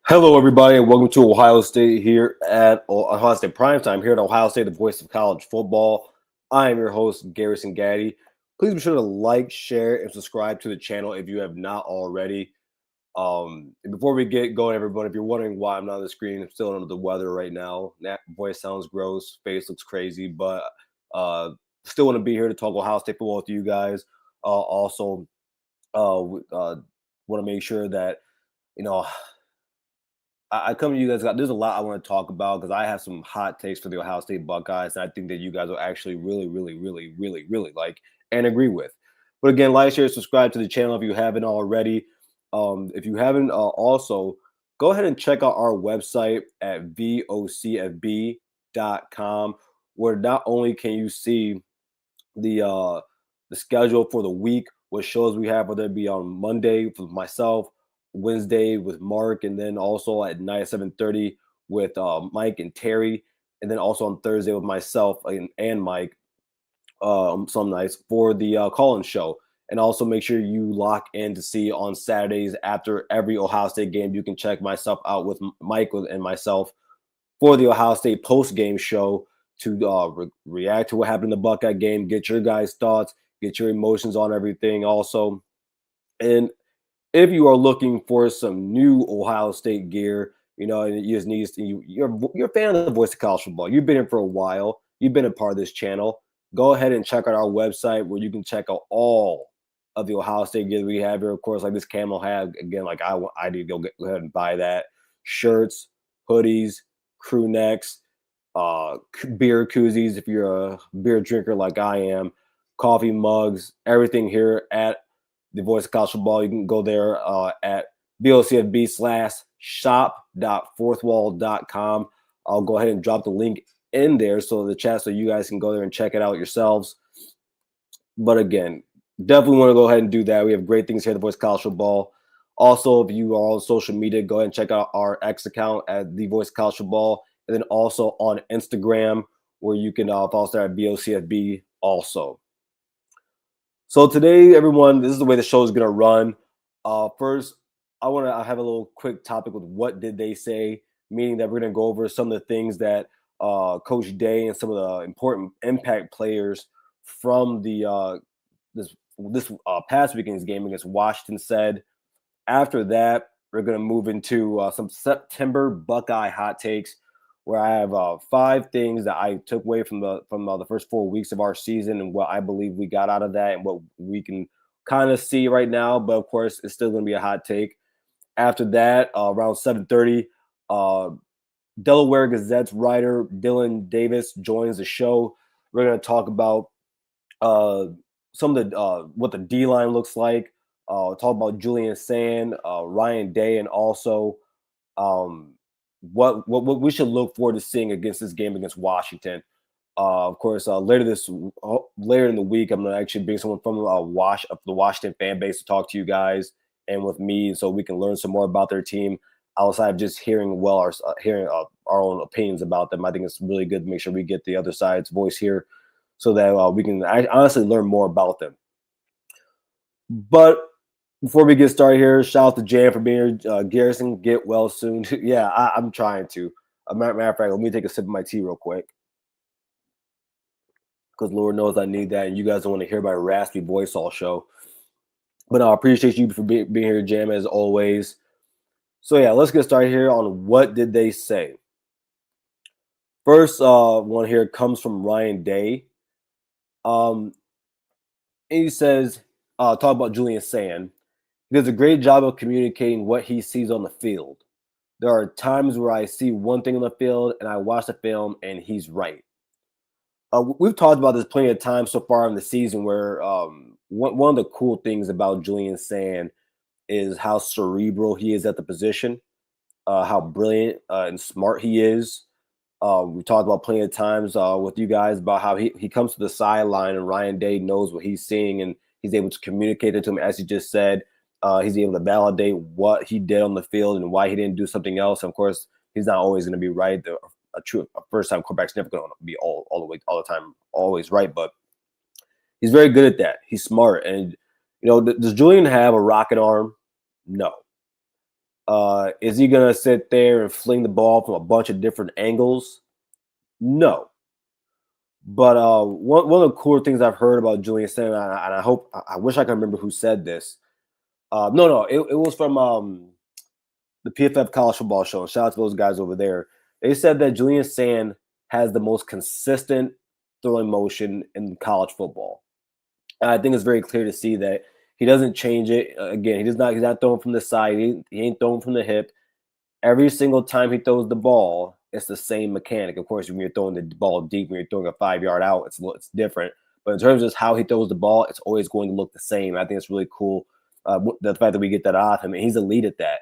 Hello, everybody, and welcome to Ohio State here at Ohio State Primetime here at Ohio State, the voice of college football. I am your host, Garrison Gaddy. Please be sure to like, share, and subscribe to the channel if you have not already. And before we get going, everyone, if you're wondering why I'm not on the screen, I'm still under the weather right now. That voice sounds gross, face looks crazy, but still want to be here to talk Ohio State football with you guys. Also, want to make sure that you know I come to you guys. There's a lot I want to talk about because I have some hot takes for the Ohio State Buckeyes, and I think that you guys will actually really like and agree with. But again, like, share, subscribe to the channel if you haven't already. If you haven't, also go ahead and check out our website at vocfb.com, where not only can you see the schedule for the week, what shows we have, whether it be on Monday with myself, Wednesday with Mark, and then also at night at 7:30 with Mike and Terry, and then also on Thursday with myself and Mike. Some nights for the call-in show, and also make sure you lock in to see on Saturdays after every Ohio State game. You can check myself out with Mike and myself for the Ohio State post-game show to react to what happened in the Buckeye game, get your guys' thoughts, get your emotions on everything also. And if you are looking for some new Ohio State gear, and you just need you're a fan of the voice of college football. You've been here for a while. You've been a part of this channel. Go ahead and check out our website where you can check out all of the Ohio State gear that we have here. Of course, like this camel hat again. Like I need to go ahead and buy that. Shirts, hoodies, crew necks, beer koozies if you're a beer drinker like I am, coffee mugs, everything here at the Voice of College Football. You can go there at vocfb/shop.fourthwall.com. I'll go ahead and drop the link in there so the chat so you guys can go there and check it out yourselves. But again, definitely want to go ahead and do that. We have great things here at the Voice of College Football. Also, if you are on social media, go ahead and check out our X account at the Voice of College Football, and then also on Instagram where you can follow us at BOCFB also. So today, everyone, this is the way the show is going to run. First, I have a little quick topic with what did they say, meaning that we're going to go over some of the things that Coach Day and some of the important impact players from the this past weekend's game against Washington said. After that, we're going to move into some September Buckeye hot takes, where I have 5 things that I took away from the first 4 weeks of our season and what I believe we got out of that and what we can kind of see right now. But of course, it's still going to be a hot take. After that, around 7:30, Delaware Gazette's writer Dillon Davis joins the show. We're going to talk about some of the what the D line looks like. Talk about Julian Sand, Ryan Day, and also what we should look forward to seeing against this game against Washington. Of course, later in the week, I'm going to actually bring someone from the Washington fan base to talk to you guys and with me, so we can learn some more about their team outside of just hearing our own opinions about them. I think it's really good to make sure we get the other side's voice here, so that we can honestly learn more about them. But before we get started here, shout out to Jan for being here. Garrison, get well soon. Yeah, I'm trying to. Matter of fact, let me take a sip of my tea real quick, because Lord knows I need that, and you guys don't want to hear my raspy voice all show. But I appreciate you for being here, Jam, as always. So yeah, let's get started here on what did they say. First one here comes from Ryan Day. And he says, talk about Julian Sand. He does a great job of communicating what he sees on the field. There are times where I see one thing on the field and I watch the film and he's right. We've talked about this plenty of times so far in the season, where one of the cool things about Julian Sand is how cerebral he is at the position, how brilliant and smart he is. We talked about plenty of times with you guys about how he comes to the sideline and Ryan Day knows what he's seeing and he's able to communicate it to him, as he just said. He's able to validate what he did on the field and why he didn't do something else. And of course, he's not always going to be right. A first-time quarterback's never going to be all the time always right, but he's very good at that. He's smart. And does Julian have a rocket arm? No. Is he gonna sit there and fling the ball from a bunch of different angles? No. But one of the cool things I've heard about Julian Sanders, and I hope I wish I can remember who said this. No, it was from the PFF College Football Show. Shout out to those guys over there. They said that Julian Sand has the most consistent throwing motion in college football. And I think it's very clear to see that he doesn't change it. Again, he's not throwing from the side. He ain't throwing from the hip. Every single time he throws the ball, it's the same mechanic. Of course, when you're throwing the ball deep, when you're throwing a 5-yard out, it's different. But in terms of how he throws the ball, it's always going to look the same. I think it's really cool. The fact that we get that off him, and he's elite at that.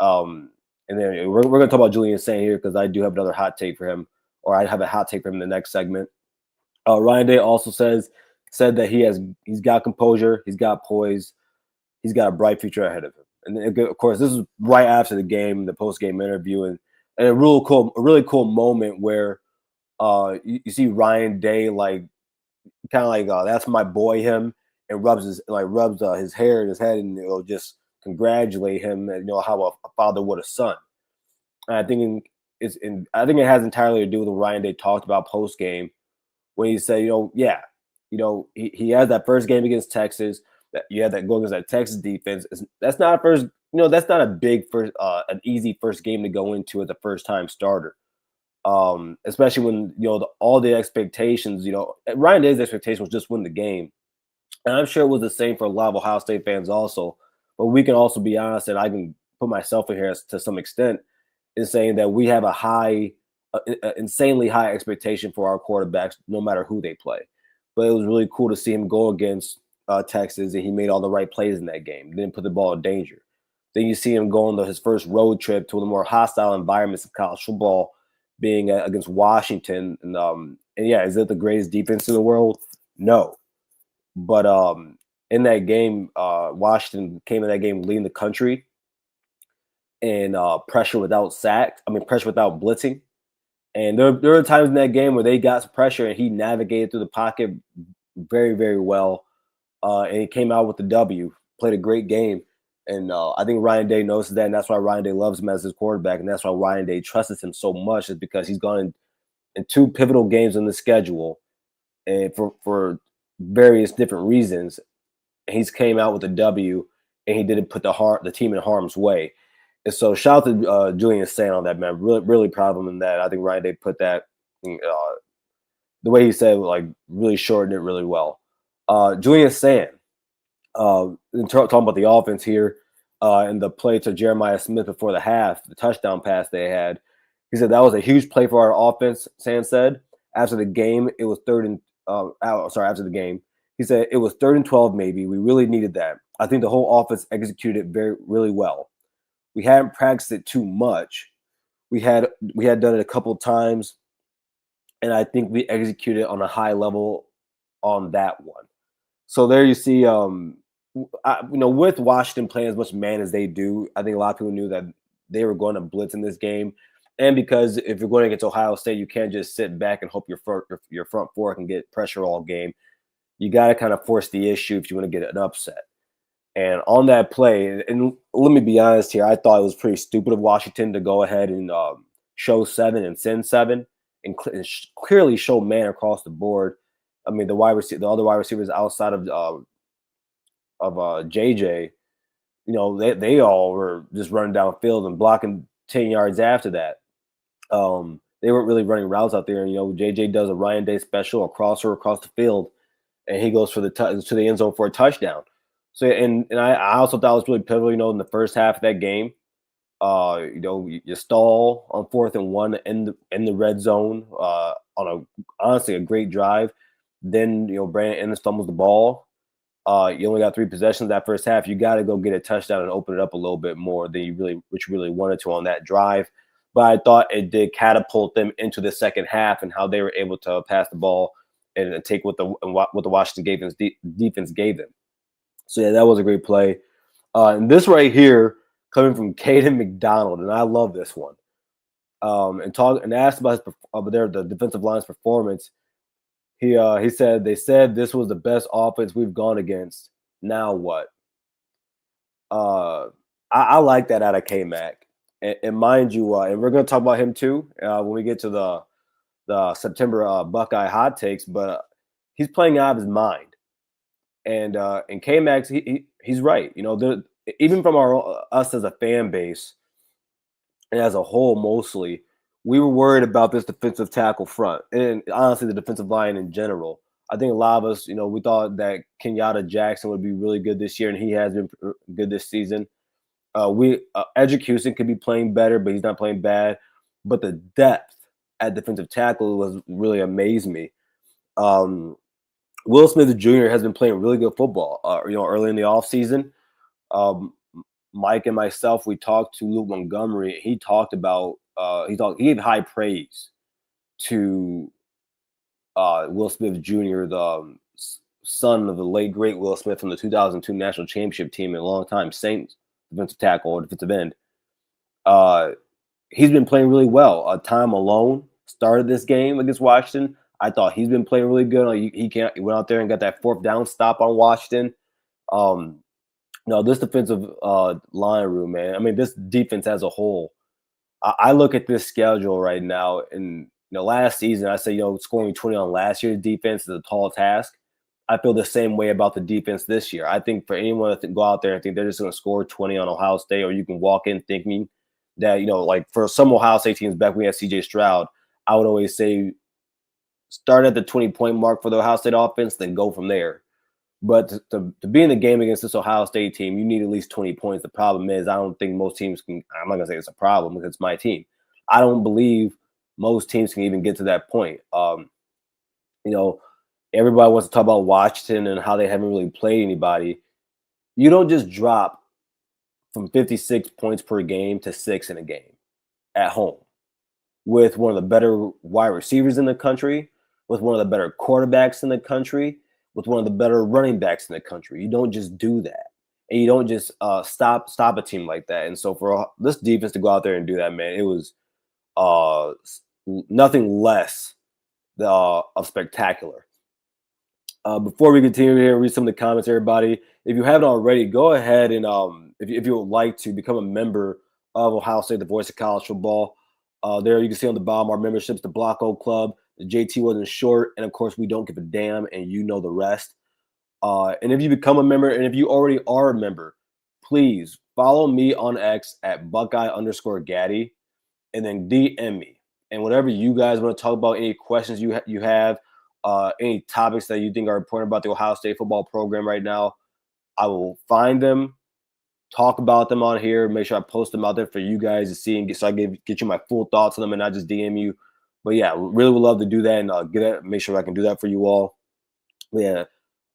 And then we're going to talk about Julian Sand here because I do have another hot take for him, or I have a hot take for him in the next segment. Ryan Day also said that he's got composure, he's got poise, he's got a bright future ahead of him. And then, of course, this is right after the game, the post-game interview, and a really cool moment where you see Ryan Day kind of like that's my boy him, and rubs his hair and his head, and just congratulate him, and how a father would a son. And I think it has entirely to do with what Ryan Day talked about post game when he said, he has that first game against Texas. That you had that going against that Texas defense. That's not a first, that's not a big first, an easy first game to go into as a first time starter. Especially when all the expectations, Ryan Day's expectation was just win the game, and I'm sure it was the same for a lot of Ohio State fans also. But we can also be honest, and I can put myself in here to some extent, in saying that we have a insanely high expectation for our quarterbacks, no matter who they play. But it was really cool to see him go against Texas, and he made all the right plays in that game. Didn't put the ball in danger. Then you see him go on his first road trip to one of the more hostile environments of college football, being against Washington. And yeah, is it the greatest defense in the world? No. But in that game, Washington came in that game leading the country in pressure without blitzing. And there were times in that game where they got some pressure and he navigated through the pocket very, very well. And he came out with the W, played a great game. And I think Ryan Day notices that, and that's why Ryan Day loves him as his quarterback, and that's why Ryan Day trusts him so much, is because he's gone in two pivotal games on the schedule, and for various different reasons. He's came out with a W, and he didn't put the team in harm's way. And so shout out to Julian Sand on that, man. Really, really proud of him in that. I think Ryan Day put that the way he said, really shortened it really well. Julian Sand, talking about the offense here, and the play to Jeremiah Smith before the half, the touchdown pass they had. He said that was a huge play for our offense. Sand said after the game, it was after the game, he said it was 3rd and 12 maybe. We really needed that. I think the whole offense executed it really well. We hadn't practiced it too much. We had done it a couple of times, and I think we executed on a high level on that one. So there you see, with Washington playing as much man as they do, I think a lot of people knew that they were going to blitz in this game. And because if you're going against Ohio State, you can't just sit back and hope your front four can get pressure all game. You got to kind of force the issue if you want to get an upset. And on that play, and let me be honest here, I thought it was pretty stupid of Washington to go ahead and show 7 and send 7 and clearly show man across the board. I mean, the other wide receivers outside of JJ, they all were just running downfield and blocking 10 yards after that. They weren't really running routes out there. And, JJ does a Ryan Day special, a crosser across the field, and he goes to the end zone for a touchdown. So, and I also thought it was really pivotal, in the first half of that game. You stall on 4th and 1 in the red zone on honestly a great drive. Then, Brandon Ennis fumbles the ball. You only got 3 possessions that first half. You got to go get a touchdown and open it up a little bit more than which you really wanted to on that drive. But I thought it did catapult them into the second half and how they were able to pass the ball and take what the Washington defense gave them. So yeah, that was a great play. And this right here coming from Caden McDonald, and I love this one. And asked about the defensive line's performance. He said they said this was the best offense we've gone against. Now what? I like that out of K-Mac. And mind you, and we're going to talk about him too when we get to the September Buckeye hot takes, but he's playing out of his mind. And K-Max, he's right. You know, even from us as a fan base and as a whole, mostly, we were worried about this defensive tackle front and honestly the defensive line in general. I think a lot of us, you know, we thought that Kenyatta Jackson would be really good this year, and he has been good this season. We Edgecuson could be playing better, but he's not playing bad. But the depth at defensive tackle was really amazed me. Will Smith Jr. has been playing really good football. You know, early in the offseason, Mike and myself, we talked to Luke Montgomery. He talked about he gave high praise to Will Smith Jr., the son of the late great Will Smith from the 2002 national championship team and a long time Saints defensive tackle or defensive end. He's been playing really well. Tom Malone started this game against Washington. I thought he's been playing really good. He went out there and got that fourth down stop on Washington. No, this defensive line room, man. I mean, this defense as a whole. I look at this schedule right now, and last season I say, scoring 20 on last year's defense is a tall task. I feel the same way about the defense this year. I think for anyone to go out there and think they're just going to score 20 on Ohio State, or you can walk in thinking that, like for some Ohio State teams back when we had C.J. Stroud, I would always say start at the 20-point mark for the Ohio State offense, then go from there. But to be in the game against this Ohio State team, you need at least 20 points. The problem is I don't think most teams can – I'm not going to say it's a problem because it's my team. I don't believe most teams can even get to that point. Everybody wants to talk about Washington and how they haven't really played anybody. You don't just drop from 56 points per game to 6 in a game at home with one of the better wide receivers in the country, with one of the better quarterbacks in the country, with one of the better running backs in the country. You don't just do that. And you don't just stop a team like that. And so for this defense to go out there and do that, man, it was nothing less of spectacular. Before we continue here, read some of the comments, everybody. If you haven't already, go ahead and if you would like to become a member of Ohio State, the voice of college football. There you can see on the bottom our memberships, the Block O Club, the JT wasn't short, and of course we don't give a damn, and you know the rest. And if you become a member, and if you already are a member, please follow me on X at Buckeye_Gaddy, and then DM me. And whatever you guys want to talk about, any questions you have, any topics that you think are important about the Ohio State football program right now, I will find them, talk about them on here, make sure I post them out there for you guys to see, and so I get you my full thoughts on them and not just DM you. But yeah, really would love to do that and make sure I can do that for you all. Yeah,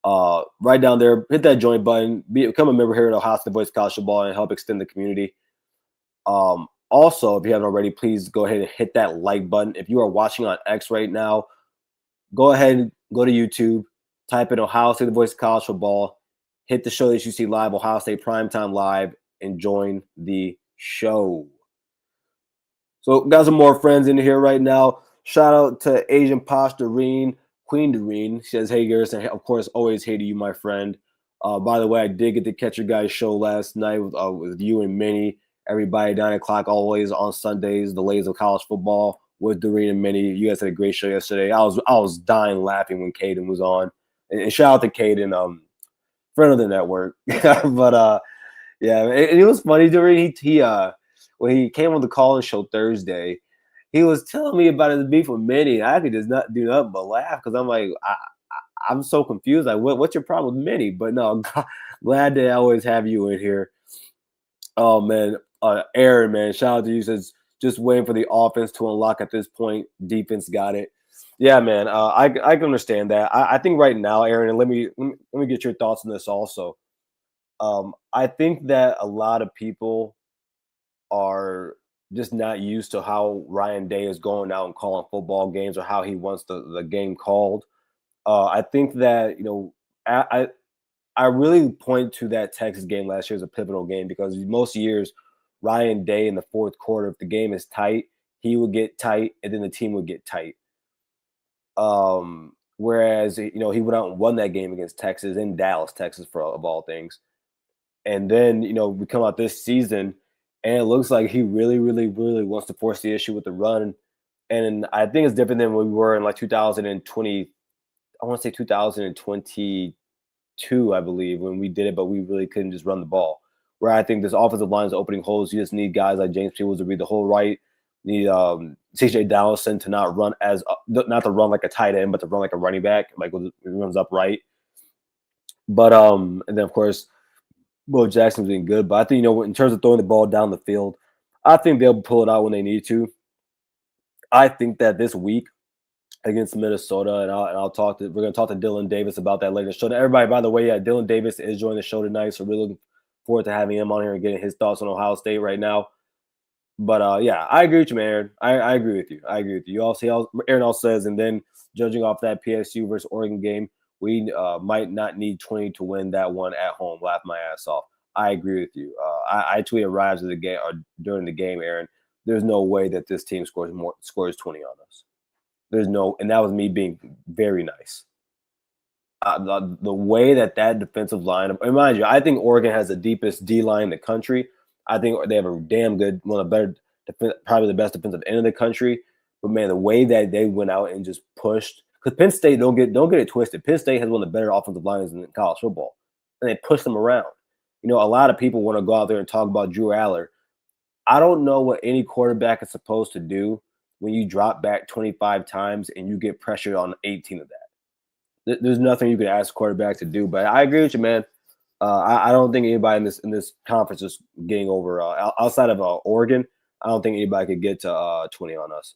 right down there, hit that join button, become a member here at Ohio State Voice College Football and help extend the community. Also, if you haven't already, please go ahead and hit that like button. If you are watching on X right now, go ahead and go to YouTube, type in Ohio State Voice College Football, hit the show that you see live, Ohio State Primetime Live, and join the show. So got some more friends in here right now. Shout out to Asian Posh Doreen, Queen Doreen. She says, hey, Garrison, of course, always hey to you, my friend. By the way, I did get to catch your guys' show last night with you and Minnie. Everybody 9 o'clock, always on Sundays, the ladies of college football with Doreen and Minnie. You guys had a great show yesterday. I was dying laughing when Caden was on. And shout out to Caden, friend of the network. But yeah, it was funny, Doreen. He when he came on the call-in show Thursday, he was telling me about his beef with Minnie. I could just not do nothing but laugh because I'm like, I'm so confused. Like, what's your problem with Minnie? But no, glad to always have you in here. Oh man, Aaron, man, shout out to you. Says just waiting for the offense to unlock at this point. Defense got it. Yeah, man, I can understand that. I think right now, Aaron, and let me get your thoughts on this also. I think that a lot of people are just not used to how Ryan Day is going out and calling football games or how he wants the game called. I think that, I really point to that Texas game last year as a pivotal game because most years Ryan Day in the fourth quarter, if the game is tight, he would get tight and then the team would get tight. Whereas, he went out and won that game against Texas in Dallas, Texas, of all things. And then, we come out this season and it looks like he really, really, really wants to force the issue with the run. And I think it's different than when we were in like 2020. I want to say 2022, I believe, when we did it, but we really couldn't just run the ball. Where I think this offensive line is opening holes. You just need guys like James Peebles to read the hole right. You need CJ Dallison to not not to run like a tight end, but to run like a running back, like when he runs upright. But and then of course, Will Jackson's been good. But I think in terms of throwing the ball down the field, I think they'll pull it out when they need to. I think that this week against Minnesota, and I'll we're going to talk to Dillon Davis about that later in the show. And everybody, by the way, yeah, Dillon Davis is joining the show tonight, so we're looking forward to having him on here and getting his thoughts on Ohio State right now. But yeah, I agree with you, man, Aaron. I agree with you. I agree with you. You all see how Aaron all says, and then judging off that PSU versus Oregon game, we might not need 20 to win that one at home. Laugh my ass off. I agree with you. I tweeted Rives of the game or during the game, Aaron. There's no way that this team scores 20 on us. There's no, and that was me being very nice. The way that defensive line, and mind you, I think Oregon has the deepest D line in the country. I think they have a damn good, one of the better, probably the best defensive end in the country. But man, the way that they went out and just pushed, because Penn State, don't get it twisted. Penn State has one of the better offensive lines in college football, and they push them around. A lot of people want to go out there and talk about Drew Aller. I don't know what any quarterback is supposed to do when you drop back 25 times and you get pressured on 18 of that. There's nothing you can ask quarterback to do. But I agree with you, man. I don't think anybody in this conference is getting over outside of Oregon. I don't think anybody could get to 20 on us.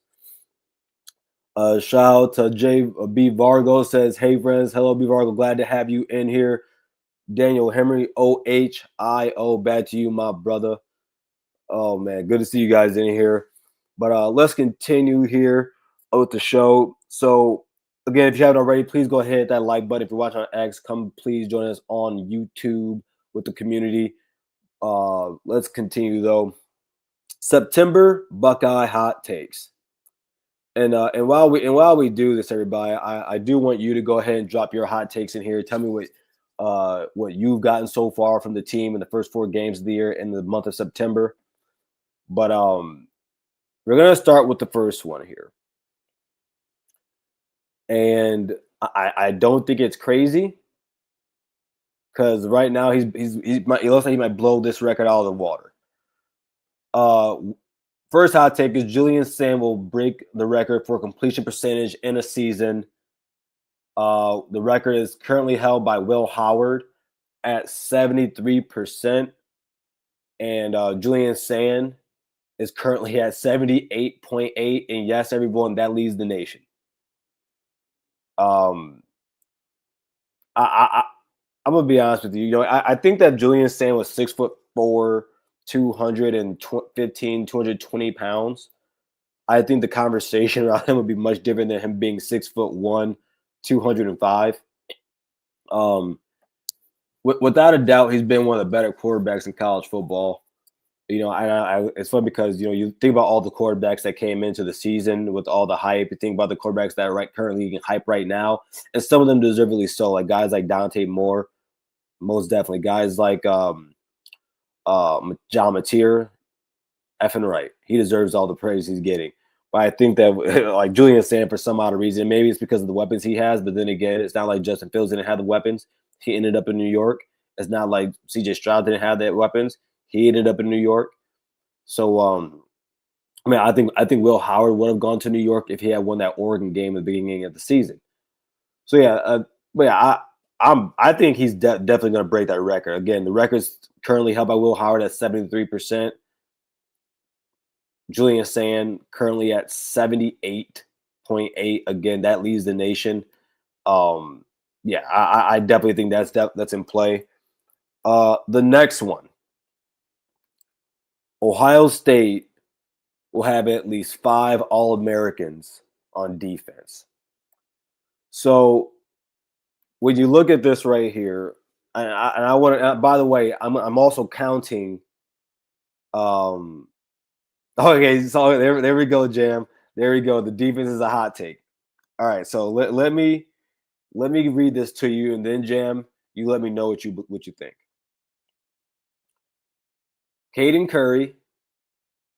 Shout out to J.B. Vargo says, "Hey friends, hello B Vargo, glad to have you in here." Daniel Henry OHIO, bad to you, my brother. Oh man, good to see you guys in here. But let's continue here with the show. So again, if you haven't already, please go ahead and hit that like button. If you're watching on X, come please join us on YouTube with the community. Let's continue though. September Buckeye hot takes. And while we do this, everybody, I do want you to go ahead and drop your hot takes in here. Tell me what you've gotten so far from the team in the first 4 games of the year in the month of September. But we're gonna start with the first one here, and I don't think it's crazy because right now he looks like he might blow this record out of the water. First hot take is Julian Sand will break the record for completion percentage in a season. The record is currently held by Will Howard at 73%, and Julian Sand is currently at 78.8, and yes, everyone, that leads the nation. I'm gonna be honest with you. I think that Julian Sand was 6'4", 215, 220 pounds. I think the conversation around him would be much different than him being 6'1", 205. Without a doubt, he's been one of the better quarterbacks in college football. It's fun because you think about all the quarterbacks that came into the season with all the hype. You think about the quarterbacks that are currently getting hype right now, and some of them deservedly so. Like guys like Dante Moore, most definitely. Guys like John Mateer, effing right. He deserves all the praise he's getting. But I think that like Julian Sand, for some odd reason, maybe it's because of the weapons he has. But then again, it's not like Justin Fields didn't have the weapons. He ended up in New York. It's not like CJ Stroud didn't have that weapons. He ended up in New York. So, I think Will Howard would have gone to New York if he had won that Oregon game at the beginning of the season. So I think he's definitely going to break that record. Again, the record's currently held by Will Howard at 73%. Julian Sand currently at 78.8. Again, that leads the nation. I definitely think that's in play. The next one. Ohio State will have at least 5 All-Americans on defense. So when you look at this right here, and I want to, by the way, I'm also counting. Okay, so there we go, Jam. There we go. The defense is a hot take. All right, so let me read this to you, and then Jam, you let me know what you think. Caden Curry,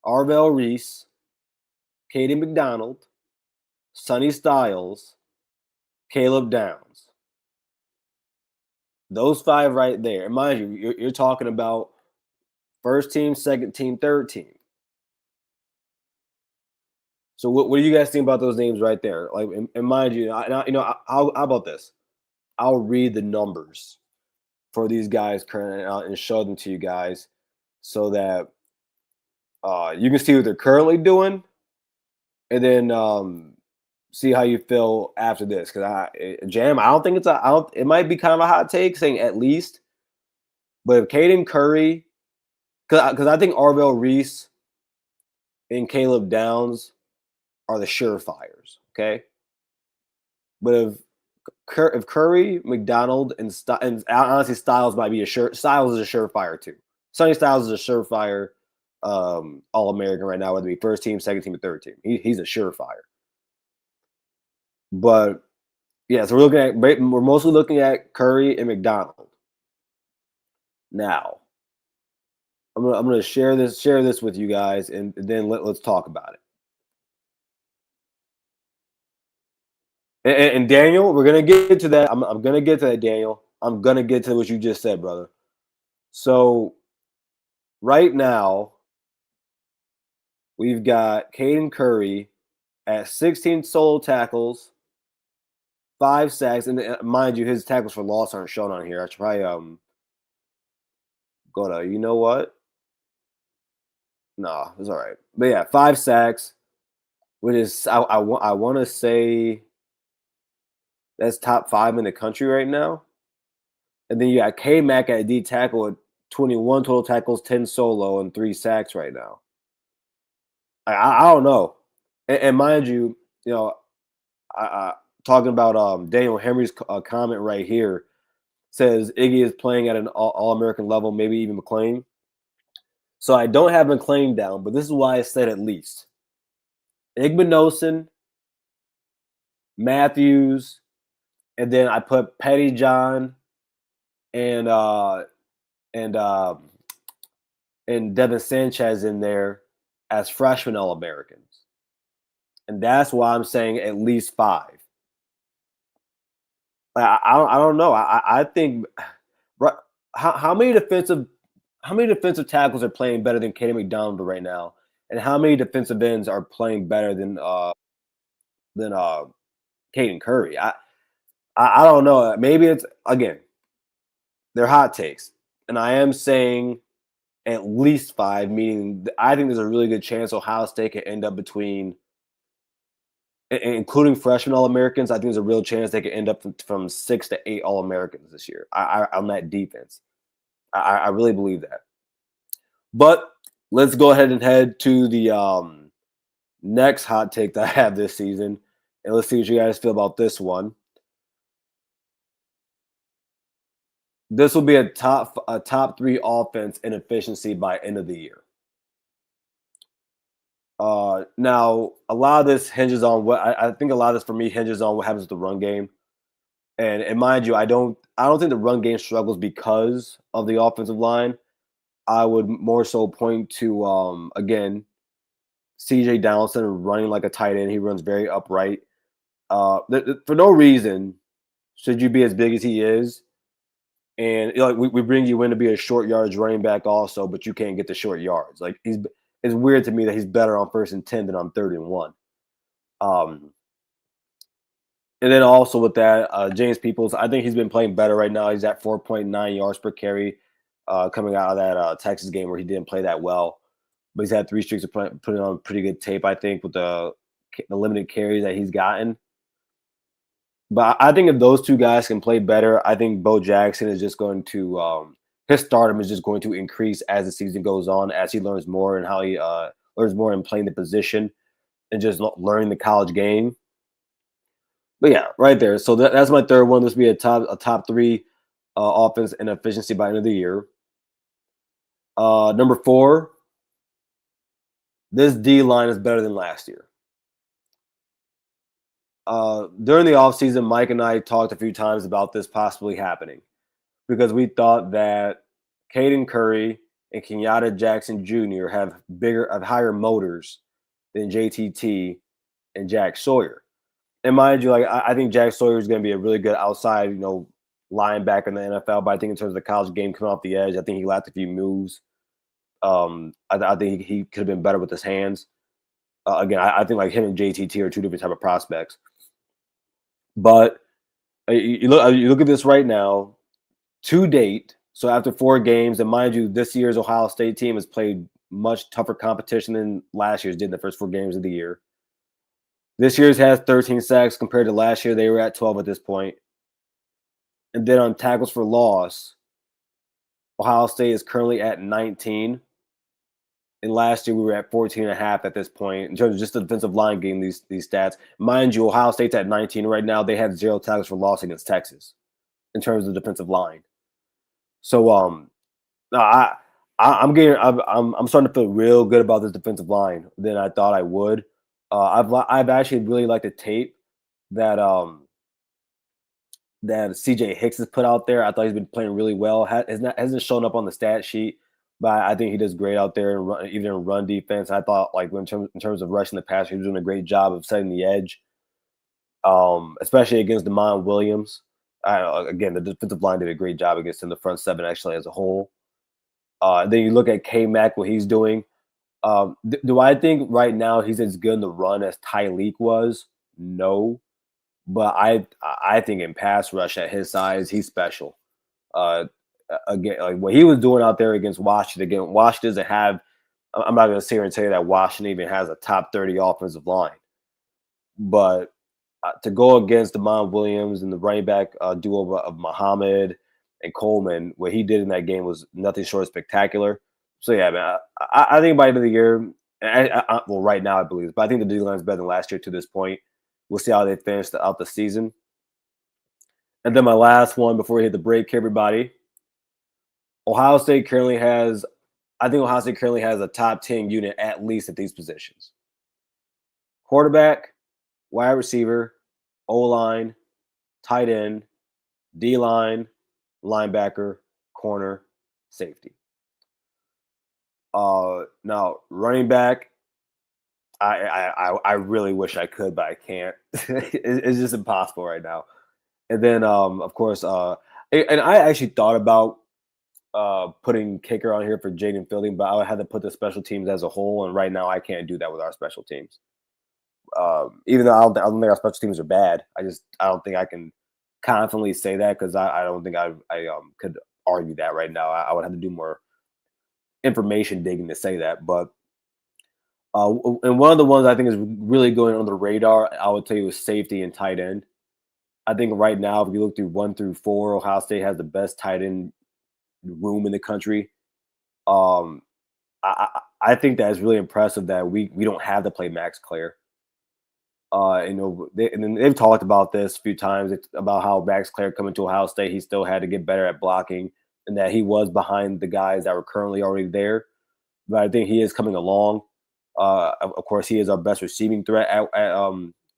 Arvell Reese, Kaden McDonald, Sonny Styles, Caleb Downs. Those 5 right there. And mind you, you're talking about first team, second team, third team. So what do you guys think about those names right there? Like, and mind you, how about this? I'll read the numbers for these guys currently and show them to you guys so that you can see what they're currently doing, and then see how you feel after this. Because Jam, I don't think it's it might be kind of a hot take saying at least, but if Caden Curry, because I think Arvell Reese and Caleb Downs are the surefires. Okay, but if Curry, McDonald, and honestly Styles might be Styles is a surefire too. Sonny Styles is a surefire All-American right now, whether it be first team, second team, or third team. He's a surefire. But yeah, so we're mostly looking at Curry and McDonald. Now, I'm gonna share this with you guys, and then let's talk about it. And Daniel, we're gonna get to that. I'm gonna get to that, Daniel. I'm gonna get to what you just said, brother. So right now, we've got Caden Curry at 16 solo tackles, 5 sacks, and mind you, his tackles for loss aren't shown on here. I should probably go to, you know what? No, it's all right. But yeah, 5 sacks, which is I want to say that's top 5 in the country right now. And then you got K Mac at D tackle with 21 total tackles, 10 solo, and 3 sacks right now. I don't know. And mind you, talking about Daniel Henry's comment right here says Iggy is playing at an all-American level, maybe even McClain. So I don't have McClain down, but this is why I said at least. Igmanosin, Matthews, and then I put Petty John and Devin Sanchez in there as freshman All-Americans. And that's why I'm saying at least 5. I don't know. I think how many defensive tackles are playing better than Kaden McDonald right now, and how many defensive ends are playing better than Caden Curry? I don't know. Maybe it's again, they're hot takes, and I am saying at least 5. Meaning, I think there's a really good chance Ohio State could end up between, including freshman All-Americans, I think there's a real chance they could end up from 6 to 8 All-Americans this year on that defense. I really believe that. But let's go ahead and head to the next hot take that I have this season, and let's see what you guys feel about this one. This will be a top 3 offense in efficiency by end of the year. Now, a lot of this hinges on what I think. A lot of this for me hinges on what happens with the run game, and mind you, I don't think the run game struggles because of the offensive line. I would more so point to again, CJ Donaldson running like a tight end. He runs very upright. For no reason should you be as big as he is, and we bring you in to be a short yards running back also, but you can't get the short yards. Like it's weird to me that he's better on 1st and 10 than on 3rd and 1. And then also with that, James Peoples, I think he's been playing better right now. He's at 4.9 yards per carry coming out of that Texas game where he didn't play that well. But he's had 3 streaks of putting on pretty good tape, I think, with the limited carries that he's gotten. But I think if those 2 guys can play better, I think Bo Jackson is just going to his stardom is just going to increase as the season goes on, as he learns more and how he learns more in playing the position and just learning the college game. But yeah, right there. So that's my 3rd one. This will be a top 3 offense and efficiency by end of the year. Number 4, this D line is better than last year. During the offseason, Mike and I talked a few times about this possibly happening because we thought that Caden Curry and Kenyatta Jackson Jr. have higher motors than JTT and Jack Sawyer. And mind you, like I think Jack Sawyer is going to be a really good outside, linebacker in the NFL. But I think in terms of the college game coming off the edge, I think he lacked a few moves. I think he could have been better with his hands. Again, I think like him and JTT are two different type of prospects. But you look at this right now, to date. So after 4 games, and mind you, this year's Ohio State team has played much tougher competition than last year's did in the first 4 games of the year. This year's has 13 sacks compared to last year. They were at 12 at this point. And then on tackles for loss, Ohio State is currently at 19. And last year we were at 14.5 at this point in terms of just the defensive line getting these stats. Mind you, Ohio State's at 19 right now. They had 0 tackles for loss against Texas in terms of the defensive line. So I'm starting to feel real good about this defensive line than I thought I would. I've actually really liked the tape that CJ Hicks has put out there. I thought he's been playing really well. Hasn't shown up on the stat sheet, but I think he does great out there, even in run defense. I thought like in terms of rushing the passer, he was doing a great job of setting the edge, especially against Damon Williams. Again, the defensive line did a great job against him, the front 7 actually as a whole. Then you look at K-Mac, what he's doing. Do I think right now he's as good in the run as Tyleek was? No. But I think in pass rush at his size, he's special. Again, like what he was doing out there against Washington. Again, Washington doesn't have – I'm not going to sit here and tell you that Washington even has a top 30 offensive line. But to go against Damon Williams and the running back duo of Muhammad and Coleman, what he did in that game was nothing short of spectacular. So, yeah, man, I think by the end of the year – well, right now I believe – but I think the D-line is better than last year to this point. We'll see how they finish out the season. And then my last one before we hit the break, everybody. Ohio State currently has a top 10 unit at least at these positions. Quarterback, wide receiver, O-line, tight end, D-line, linebacker, corner, safety. Now, running back, I really wish I could, but I can't. It's just impossible right now. And then, of course, and I actually thought about putting kicker on here for Jaden Fielding, but I would have to put the special teams as a whole, and right now I can't do that with our special teams. Even though I don't think our special teams are bad, I don't think I can confidently say that because I don't think I could argue that right now. I would have to do more information digging to say that, but. And one of the ones I think is really going on the radar, I would tell you, is safety and tight end. I think right now, if you look through 1 through 4, Ohio State has the best tight end room in the country. I think that is really impressive that we don't have to play Max Clare. They've talked about this a few times about how Max Clare coming to Ohio State, he still had to get better at blocking, and that he was behind the guys that were currently already there. But I think he is coming along. Of course, he is our best receiving threat at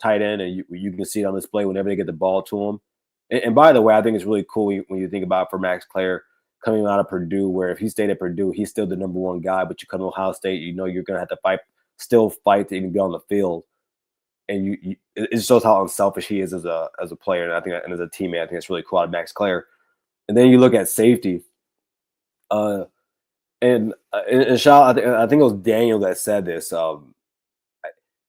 tight end, and you can see it on display whenever they get the ball to him. And by the way, I think it's really cool when you think about it for Max Clare coming out of Purdue, where if he stayed at Purdue, he's still the number 1 guy, but you come to Ohio State, you're going to have to still fight to even be on the field. And it shows how unselfish he is as a player, and I think and as a teammate, I think it's really cool out of Max Clare. And then you look at safety. And Shaw, I think it was Daniel that said this.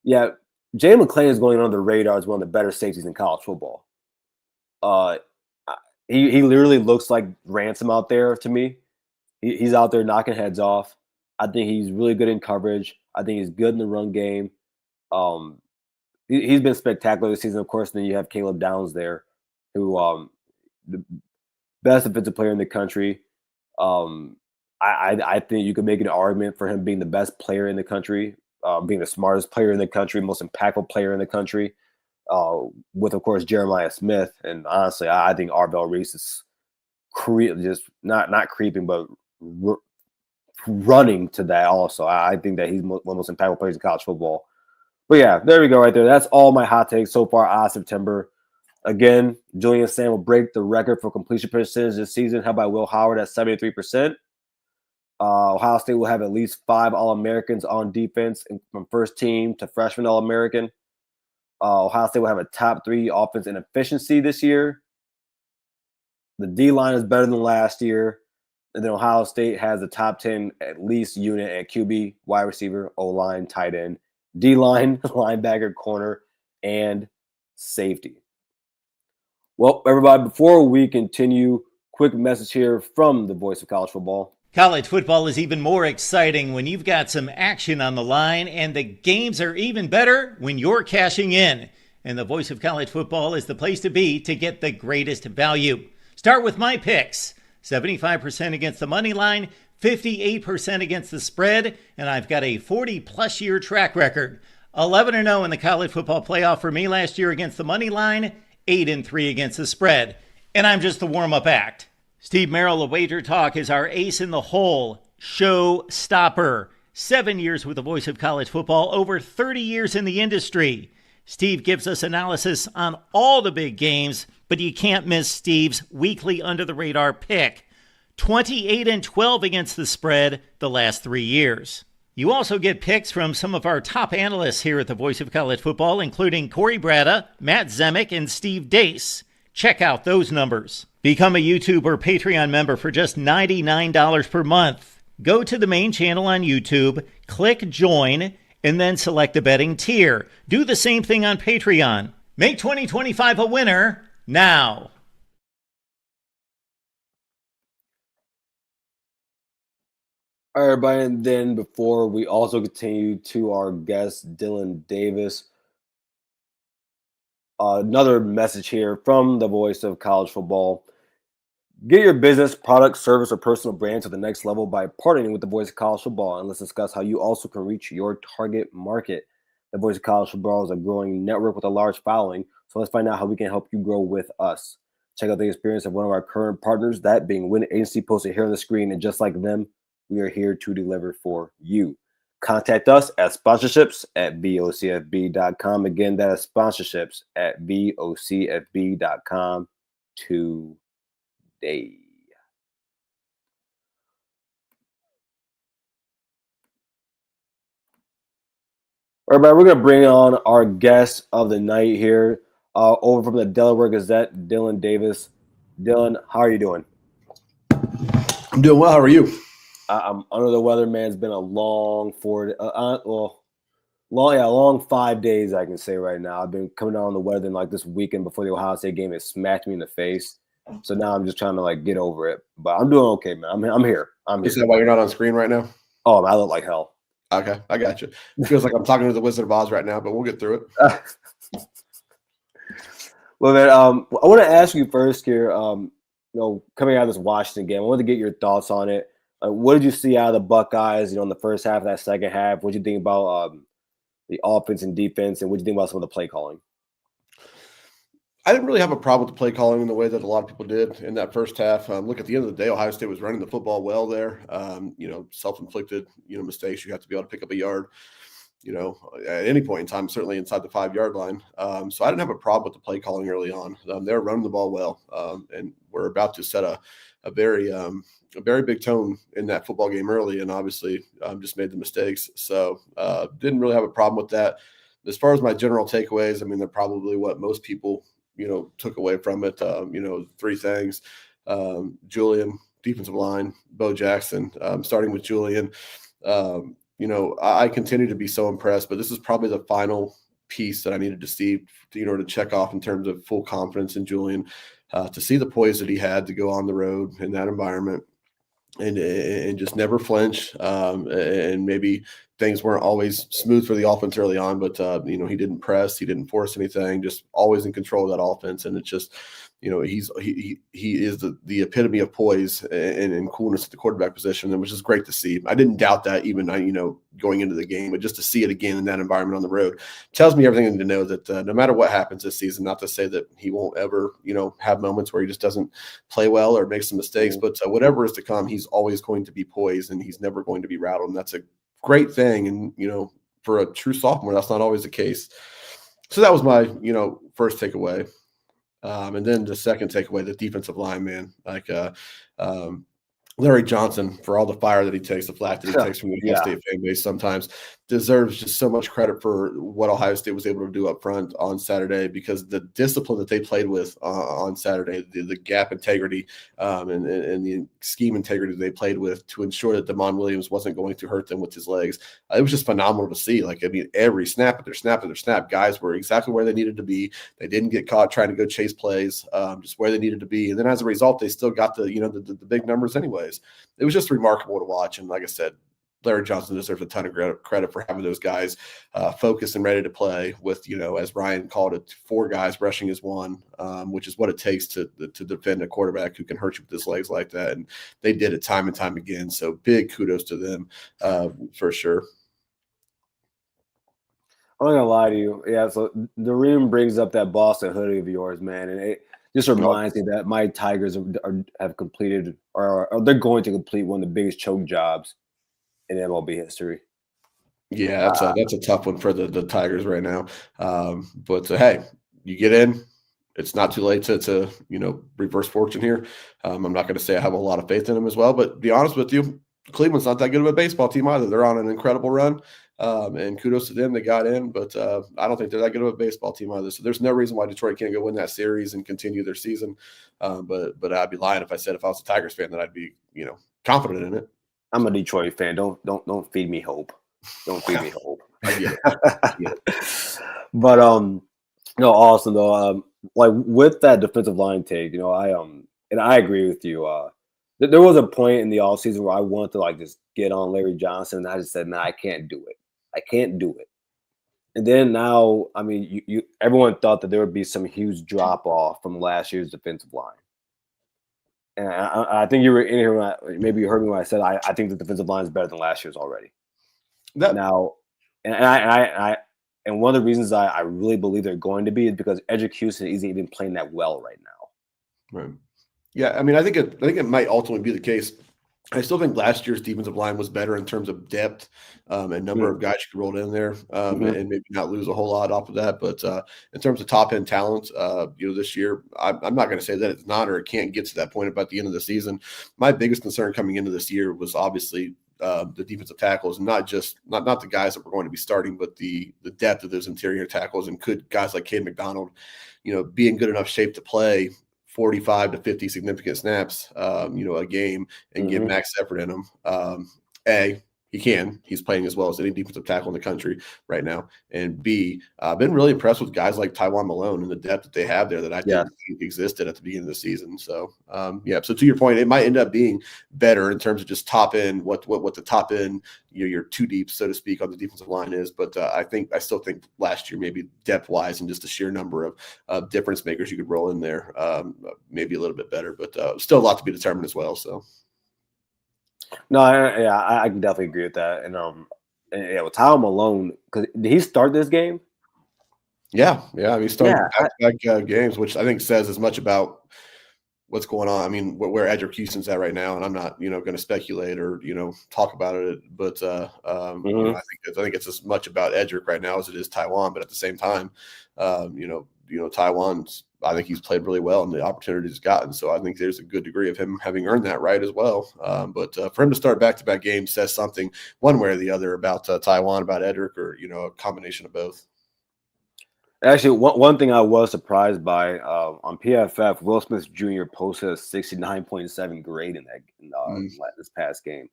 Yeah, Jay McClain is going on the radar as one of the better safeties in college football. He literally looks like Ransom out there to me. He's out there knocking heads off. I think he's really good in coverage. I think he's good in the run game. He's been spectacular this season, of course. And then you have Caleb Downs there, who the best defensive player in the country. I think you could make an argument for him being the best player in the country, being the smartest player in the country, most impactful player in the country, with, of course, Jeremiah Smith. And honestly, I think Arvell Reese is just not creeping, but running to that also. I think that he's one of the most impactful players in college football. But yeah, there we go right there. That's all my hot takes so far out of September. Again, Julian Sand will break the record for completion percentage this season, held by Will Howard at 73%. Ohio State will have at least 5 All-Americans on defense, from first team to freshman All-American. Ohio State will have a top 3 offense in efficiency this year. The D-line is better than last year. And then Ohio State has a top 10 at least unit at QB, wide receiver, O-line, tight end, D-line, linebacker, corner, and safety. Well, everybody, before we continue, quick message here from the voice of college football. College football is even more exciting when you've got some action on the line, and the games are even better when you're cashing in. And the voice of college football is the place to be to get the greatest value. Start with my picks. 75% against the money line, 58% against the spread, and I've got a 40-plus year track record. 11-0 in the college football playoff for me last year against the money line, 8-3 against the spread. And I'm just the warm-up act. Steve Merrill of Wager Talk is our ace in the hole, show stopper. 7 years with the voice of college football, over 30 years in the industry. Steve gives us analysis on all the big games, but you can't miss Steve's weekly under-the-radar pick. 28-12 against the spread the last 3 years. You also get picks from some of our top analysts here at the Voice of College Football, including Corey Bratta, Matt Zemek, and Steve Dace. Check out those numbers. Become a YouTube or Patreon member for just $99 per month. Go to the main channel on YouTube, click join, and then select the betting tier. Do the same thing on Patreon. Make 2025 a winner now. All right, everybody, and then before we also continue to our guest, Dillon Davis, another message here from the voice of college football. Get your business, product, service, or personal brand to the next level by partnering with the voice of college football. And let's discuss how you also can reach your target market. The voice of college football is a growing network with a large following. So let's find out how we can help you grow with us. Check out the experience of one of our current partners, that being Win Agency, posted here on the screen. And just like them, we are here to deliver for you. Contact us at sponsorships@vocfb.com. Again, that is sponsorships@vocfb.com today. All right, we're going to bring on our guest of the night here, over from the Delaware Gazette, Dillon Davis. Dillon, how are you doing? I'm doing well. How are you? I'm under the weather, man. It's been a long long 5 days, I can say right now. I've been coming down on the weather, and like this weekend before the Ohio State game, it smacked me in the face. So now I'm just trying to like get over it. But I'm doing okay, man. I'm here. Is that why you're not on screen right now? Oh, man, I look like hell. Okay, I got you. It feels like I'm talking to the Wizard of Oz right now, but we'll get through it. Well, man, I want to ask you first here, coming out of this Washington game, I wanted to get your thoughts on it. What did you see out of the Buckeyes, in the first half of that second half? What did you think about the offense and defense, and what did you think about some of the play calling? I didn't really have a problem with the play calling in the way that a lot of people did in that first half. Look, at the end of the day, Ohio State was running the football well there. Self-inflicted, mistakes. You have to be able to pick up a yard, at any point in time, certainly inside the 5-yard line. So I didn't have a problem with the play calling early on. They were running the ball well, and we're about to set a very big tone in that football game early, and obviously just made the mistakes. So didn't really have a problem with that. As far as my general takeaways, they're probably what most people took away from it. 3 things: Julian, defensive line, Bo Jackson. Starting with Julian, I continue to be so impressed, but this is probably the final piece that I needed to see to check off in terms of full confidence in Julian, to see the poise that he had to go on the road in that environment and just never flinch. And maybe things weren't always smooth for the offense early on, but he didn't press, he didn't force anything, just always in control of that offense. And it's just, he is the epitome of poise and coolness at the quarterback position, which is great to see. I didn't doubt that even, going into the game, but just to see it again in that environment on the road tells me everything I need to know that no matter what happens this season, not to say that he won't ever, have moments where he just doesn't play well or make some mistakes, but whatever is to come, he's always going to be poised and he's never going to be rattled. And that's a great thing. And, for a true sophomore, that's not always the case. So that was my, first takeaway. And then the second takeaway, the defensive line, man, Larry Johnson, for all the fire that he takes, the flack that he takes from the Ohio Yeah. State fan base sometimes, deserves just so much credit for what Ohio State was able to do up front on Saturday, because the discipline that they played with on Saturday, the gap integrity and the scheme integrity they played with to ensure that Damon Williams wasn't going to hurt them with his legs. It was just phenomenal to see. Like, I mean, every snap at their snap, guys were exactly where they needed to be. They didn't get caught trying to go chase plays, just where they needed to be. And then as a result, they still got the big numbers anyways. It was just remarkable to watch. And like I said, Larry Johnson deserves a ton of credit for having those guys focused and ready to play with, as Ryan called it, 4 guys rushing as one, which is what it takes to defend a quarterback who can hurt you with his legs like that. And they did it time and time again. So big kudos to them for sure. I'm not gonna lie to you. Yeah, so the rim brings up that Boston hoodie of yours, man, and it just reminds me that my Tigers have completed, or they're going to complete, one of the biggest choke jobs in MLB history. Yeah, that's a tough one for the Tigers right now. But hey, you get in. It's not too late to reverse fortune here. I'm not going to say I have a lot of faith in them as well, but to be honest with you, Cleveland's not that good of a baseball team either. They're on an incredible run, and kudos to them. They got in, but I don't think they're that good of a baseball team either. So there's no reason why Detroit can't go win that series and continue their season. But I'd be lying if I said if I was a Tigers fan that I'd be confident in it. I'm a Detroit fan. Don't feed me hope. Don't feed me hope. I get it. But awesome though. Like with that defensive line take, I agree with you. There was a point in the offseason where I wanted to just get on Larry Johnson, and I just said, "Nah, I can't do it. I can't do it." And then now, I mean, everyone thought that there would be some huge drop off from last year's defensive line. And I think you were in here maybe you heard me when I said I think the defensive line is better than last year's already. Now, and one of the reasons I really believe they're going to be is because Houston isn't even playing that well right now. Right. Yeah, I mean, I think it might ultimately be the case. I still think last year's defensive line was better in terms of depth and number of guys you could roll in there and maybe not lose a whole lot off of that. But in terms of top end talent, this year, I'm not going to say that it's not or it can't get to that point about the end of the season. My biggest concern coming into this year was obviously the defensive tackles, and not the guys that were going to be starting, but the depth of those interior tackles, and could guys like Cade McDonald, be in good enough shape to play 45 to 50 significant snaps, a game and get max effort in them. He can. He's playing as well as any defensive tackle in the country right now. And B, I've been really impressed with guys like Tywan Malone and the depth that they have there that I didn't think existed at the beginning of the season. So, So to your point, it might end up being better in terms of just top end, what the top end, your 2 deep, so to speak, on the defensive line is. But I still think last year, maybe depth wise and just the sheer number of difference makers you could roll in there, maybe a little bit better, but still a lot to be determined as well. So. No, I can definitely agree with that. And with Tywan Malone, because did he start this game? Yeah. I mean, he started back games, which I think says as much about what's going on. I mean, where Edric Houston's at right now, and I'm not, going to speculate or talk about it, but I think it's as much about Edric right now as it is Tywan. But at the same time, Tywan's, I think he's played really well and the opportunities he's gotten. So I think there's a good degree of him having earned that right as well. But for him to start back-to-back games says something one way or the other about Tywan, about Edric, or, a combination of both. Actually, one thing I was surprised by on PFF, Will Smith Jr. posted a 69.7 grade in this past game.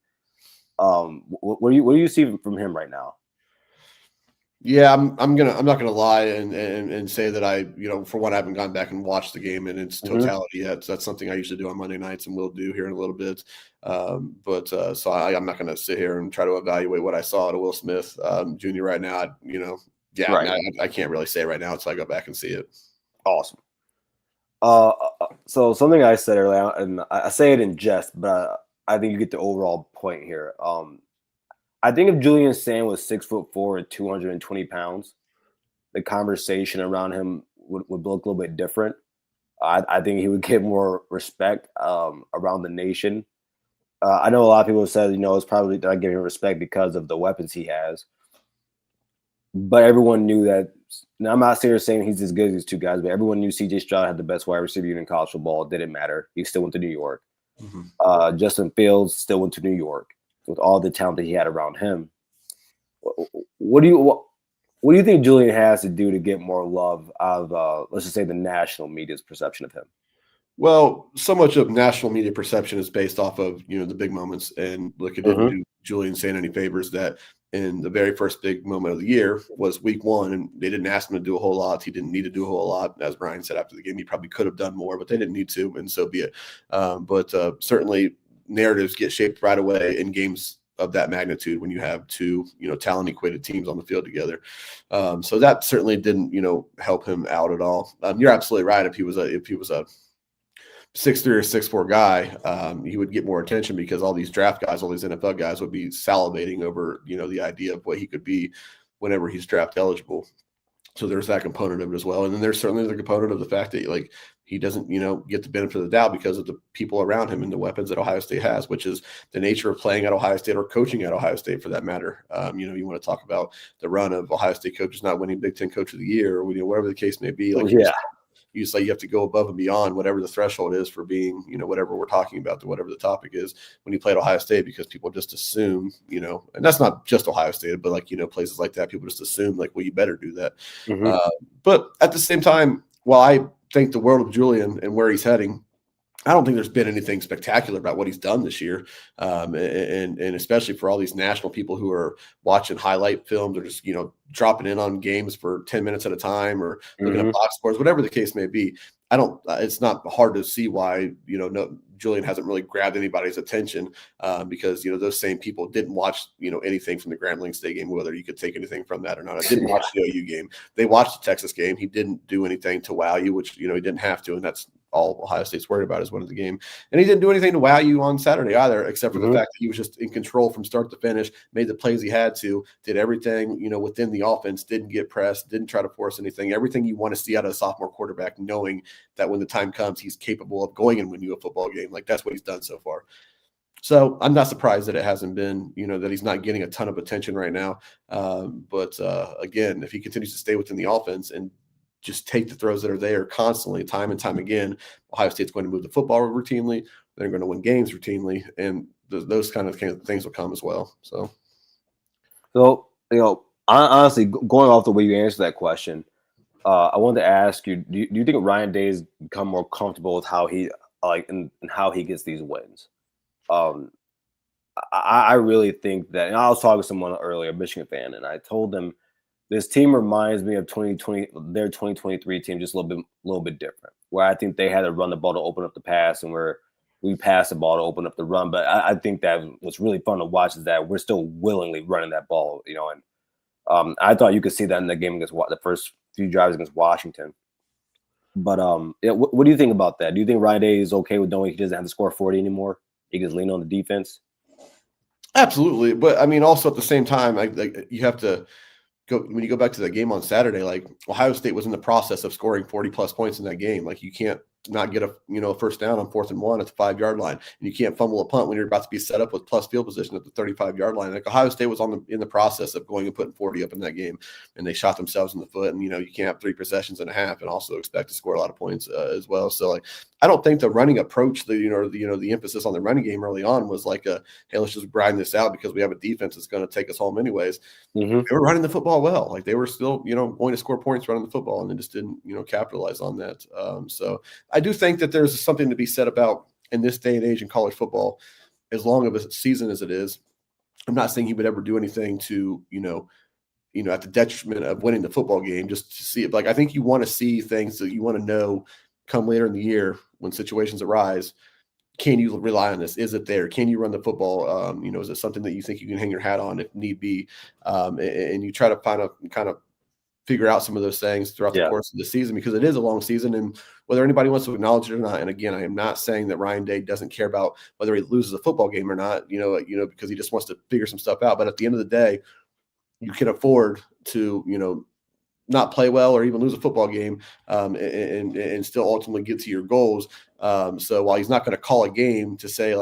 What do you see from him right now? Yeah, I'm not gonna lie and say that I, for one, I haven't gone back and watched the game in its totality yet. So that's something I usually do on Monday nights and will do here in a little bit. So I'm not gonna sit here and try to evaluate what I saw to Will Smith Jr. right now. I can't really say right now until I go back and see it. Awesome. So something I said earlier, and I say it in jest, but I think you get the overall point here. I think if Julian Sand was 6'4" and 220 pounds, the conversation around him would look a little bit different. I think he would get more respect around the nation. I know a lot of people said, it's probably not giving him respect because of the weapons he has. But everyone knew that. Now, I'm not saying he's as good as these 2 guys, but everyone knew C.J. Stroud had the best wide receiver unit in college football. It didn't matter. He still went to New York. Justin Fields still went to New York with all the talent that he had around him. What do you think Julian has to do to get more love out of, let's just say, the national media's perception of him? Well, so much of national media perception is based off of, the big moments. And look, it didn't do Julian Saint any favors that in the very first big moment of the year was week 1, and they didn't ask him to do a whole lot. He didn't need to do a whole lot. As Brian said after the game, he probably could have done more, but they didn't need to, and so be it. But certainly narratives get shaped right away in games of that magnitude when you have two, talent equated teams on the field together. So that certainly didn't, help him out at all. You're absolutely right. If he was a 6'3" or 6'4" guy, he would get more attention because all these draft guys, all these NFL guys would be salivating over, the idea of what he could be whenever he's draft eligible. So there's that component of it as well. And then there's certainly the component of the fact that he doesn't, get the benefit of the doubt because of the people around him and the weapons that Ohio State has, which is the nature of playing at Ohio State or coaching at Ohio State for that matter. You want to talk about the run of Ohio State coaches not winning Big Ten Coach of the Year or whatever the case may be. You say you have to go above and beyond whatever the threshold is for being, whatever we're talking about, whatever the topic is when you play at Ohio State, because people just assume, and that's not just Ohio State, but places like that, people just assume well, you better do that. But at the same time, while I think the world of Julian and where he's heading, I don't think there's been anything spectacular about what he's done this year. And especially for all these national people who are watching highlight films or just, dropping in on games for 10 minutes at a time or looking at box scores, whatever the case may be. It's not hard to see why, Julian hasn't really grabbed anybody's attention because, those same people didn't watch, anything from the Grambling State game, whether you could take anything from that or not. I didn't watch the OU game. They watched the Texas game. He didn't do anything to wow you, which, he didn't have to. And that's all Ohio State's worried about is winning the game. And he didn't do anything to wow you on Saturday either, except for the fact that he was just in control from start to finish, made the plays he had to, did everything, within the offense, didn't get pressed, didn't try to force anything, everything you want to see out of a sophomore quarterback, knowing that when the time comes, he's capable of going and winning you a football game. That's what he's done so far. So I'm not surprised that it hasn't been, that he's not getting a ton of attention right now. But again, if he continues to stay within the offense and just take the throws that are there constantly, time and time again, Ohio State's going to move the football routinely. They're going to win games routinely, and those kind of things will come as well. So, honestly, going off the way you answered that question, I wanted to ask you: Do you think Ryan Day's become more comfortable with how he and how he gets these wins? I really think that. And I was talking to someone earlier, a Michigan fan, and I told them, this team reminds me of 2020, their 2023 team, just a little bit different. Where I think they had to run the ball to open up the pass, and where we passed the ball to open up the run. But I think that what's really fun to watch is that we're still willingly running that ball, And I thought you could see that in the game against the first few drives against Washington. But what do you think about that? Do you think Ryan Day is okay with knowing he doesn't have to score 40 anymore? He can lean on the defense. Absolutely, but I mean, also at the same time, you have to. When you go back to the game on Saturday, Ohio State was in the process of scoring 40+ points in that game. You can't not get a first down on 4th and 1 at the 5-yard line, and you can't fumble a punt when you're about to be set up with plus field position at the 35-yard line. Ohio State was in the process of going and putting 40 up in that game, and they shot themselves in the foot. And you can't have 3 possessions and a half and also expect to score a lot of points as well. So I don't think the running approach, the emphasis on the running game early on was hey, let's just grind this out because we have a defense that's going to take us home anyways. They were running the football well. They were still, going to score points running the football, and they just didn't, capitalize on that. So I do think that there's something to be said about in this day and age in college football, as long of a season as it is. I'm not saying he would ever do anything to, at the detriment of winning the football game, just to see it. I think you want to see things that you want to know come later in the year when situations arise. Can you rely on this? Is it there? Can you run the football? Is it something that you think you can hang your hat on if need be? And you try to kind of figure out some of those things throughout the course of the season, because it is a long season, and whether anybody wants to acknowledge it or not. And again, I am not saying that Ryan Day doesn't care about whether he loses a football game or not, because he just wants to figure some stuff out. But at the end of the day, you can afford to, not play well or even lose a football game and still ultimately get to your goals. So while he's not going to call a game to say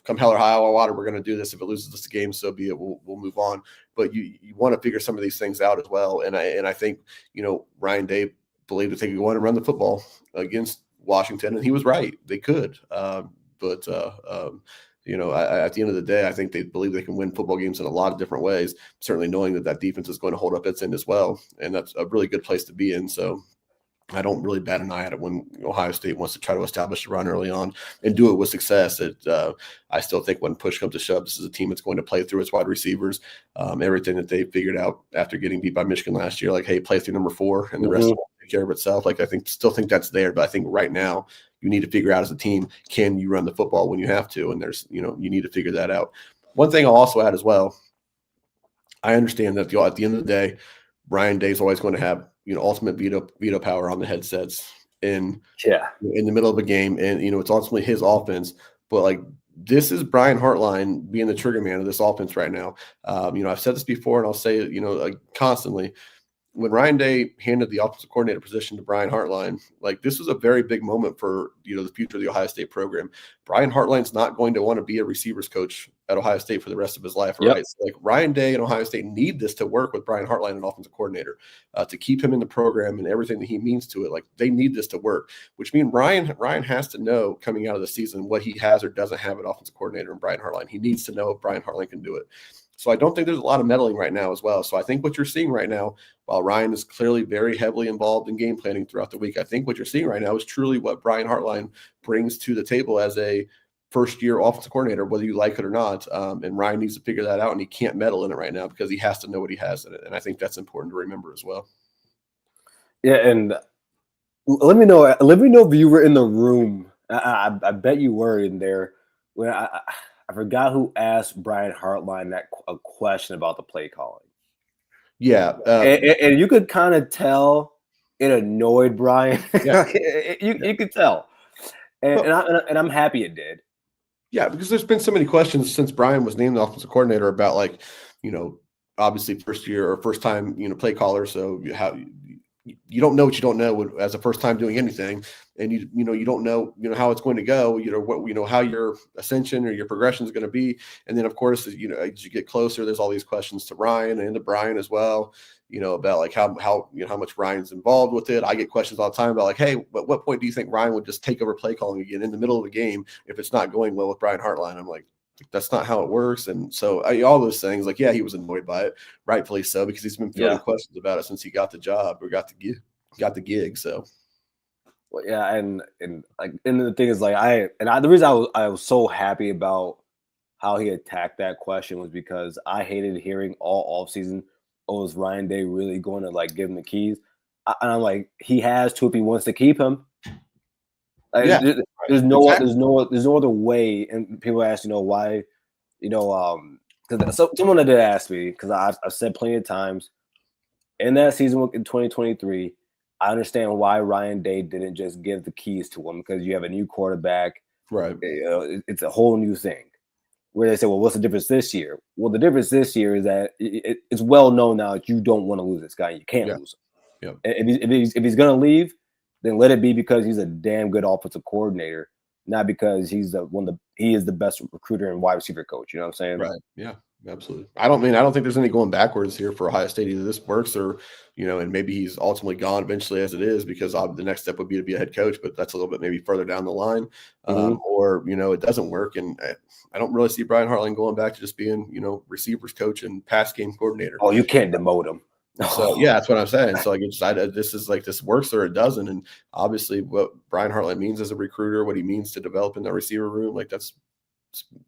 come hell or high water, we're going to do this. If it loses this game, so be it. We'll move on. But you want to figure some of these things out as well. And I think, Ryan Day believed that they could go on and run the football against Washington, and he was right. They could. But at the end of the day, I think they believe they can win football games in a lot of different ways. Certainly knowing that defense is going to hold up its end as well, and that's a really good place to be in. So I don't really bat an eye at it when Ohio State wants to try to establish a run early on and do it with success. I still think when push comes to shove, this is a team that's going to play through its wide receivers. Everything that they figured out after getting beat by Michigan last year, like, hey, play through number 4 and the rest will take care of itself. Like, still think that's there, but I think right now you need to figure out as a team, can you run the football when you have to? And you need to figure that out. One thing I'll also add as well, I understand that at the end of the day, Ryan Day is always going to have ultimate veto power on the headsets in the middle of a game, and it's ultimately his offense. But like, this is Brian Hartline being the trigger man of this offense right now. I've said this before, and I'll say it constantly. When Ryan Day handed the offensive coordinator position to Brian Hartline, like, this was a very big moment for the future of the Ohio State program. Brian Hartline's not going to want to be a receivers coach at Ohio State for the rest of his life, right? So, like, Ryan Day and Ohio State need this to work with Brian Hartline, an offensive coordinator, to keep him in the program and everything that he means to it. Like, they need this to work, which means Ryan has to know coming out of the season what he has or doesn't have an offensive coordinator in Brian Hartline. He needs to know if Brian Hartline can do it. So I don't think there's a lot of meddling right now as well. So I think what you're seeing right now, while Ryan is clearly very heavily involved in game planning throughout the week, I think what you're seeing right now is truly what Brian Hartline brings to the table as a first-year offensive coordinator, whether you like it or not. And Ryan needs to figure that out, and he can't meddle in it right now because he has to know what he has in it. And I think that's important to remember as well. Yeah, and let me know if you were in the room. I bet you were in there when I forgot who asked Brian Hartline a question about the play calling. Yeah. And you could kind of tell it annoyed Brian. Yeah. You could tell. And I'm happy it did. Yeah, because there's been so many questions since Brian was named the offensive coordinator about, like, obviously first year or first time, play caller. So you don't know what you don't know as a first time doing anything, and you don't know how it's going to go, how your ascension or your progression is going to be. And then of course, as you get closer, there's all these questions to Ryan and to Brian as well, about like how much Ryan's involved with it. I get questions all the time about, like, hey, at what point do you think Ryan would just take over play calling again in the middle of the game if it's not going well with Brian Hartline? I'm like, that's not how it works. And so all those things, like, yeah, he was annoyed by it, rightfully so, because he's been fielding questions about it since he got the job or got the gig. So, well, yeah, and the thing is, like, the reason I was so happy about how he attacked that question was because I hated hearing all offseason, is Ryan Day really going to, like, give him the keys? And I'm like, he has to if he wants to keep him. Like, there's no other way. And people ask, why, because someone that did ask me, because I've said plenty of times in that season in 2023, I understand why Ryan Day didn't just give the keys to him, because you have a new quarterback, right? It's a whole new thing. Where they say, well, what's the difference this year? Well, the difference this year is that it's well known now that you don't want to lose this guy. You can't lose him. Yeah. If he's going to leave, then let it be because he's a damn good offensive coordinator, not because he is the best recruiter and wide receiver coach. You know what I'm saying? Right. Yeah, absolutely. I don't think there's any going backwards here for Ohio State. Either this works or, and maybe he's ultimately gone eventually as it is, because the next step would be to be a head coach, but that's a little bit maybe further down the line. Or, it doesn't work. And I don't really see Brian Hartline going back to just being, receivers coach and pass game coordinator. Oh, you can't demote him. So yeah, that's what I'm saying. So like, this works or it doesn't. And obviously what Brian Hartline means as a recruiter, what he means to develop in the receiver room, like, it's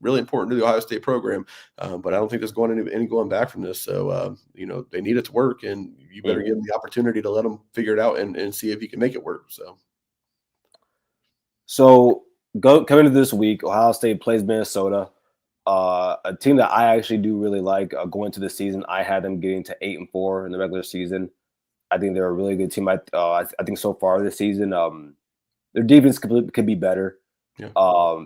really important to the Ohio State program. But I don't think there's any going back from this. So, they need it to work, and you better give him the opportunity to let him figure it out and see if he can make it work. So coming to this week, Ohio State plays Minnesota. A team that I actually do really like going to the season. I had them getting to 8-4 in the regular season. I think they're a really good team. I think so far this season, their defense could be better. Yeah.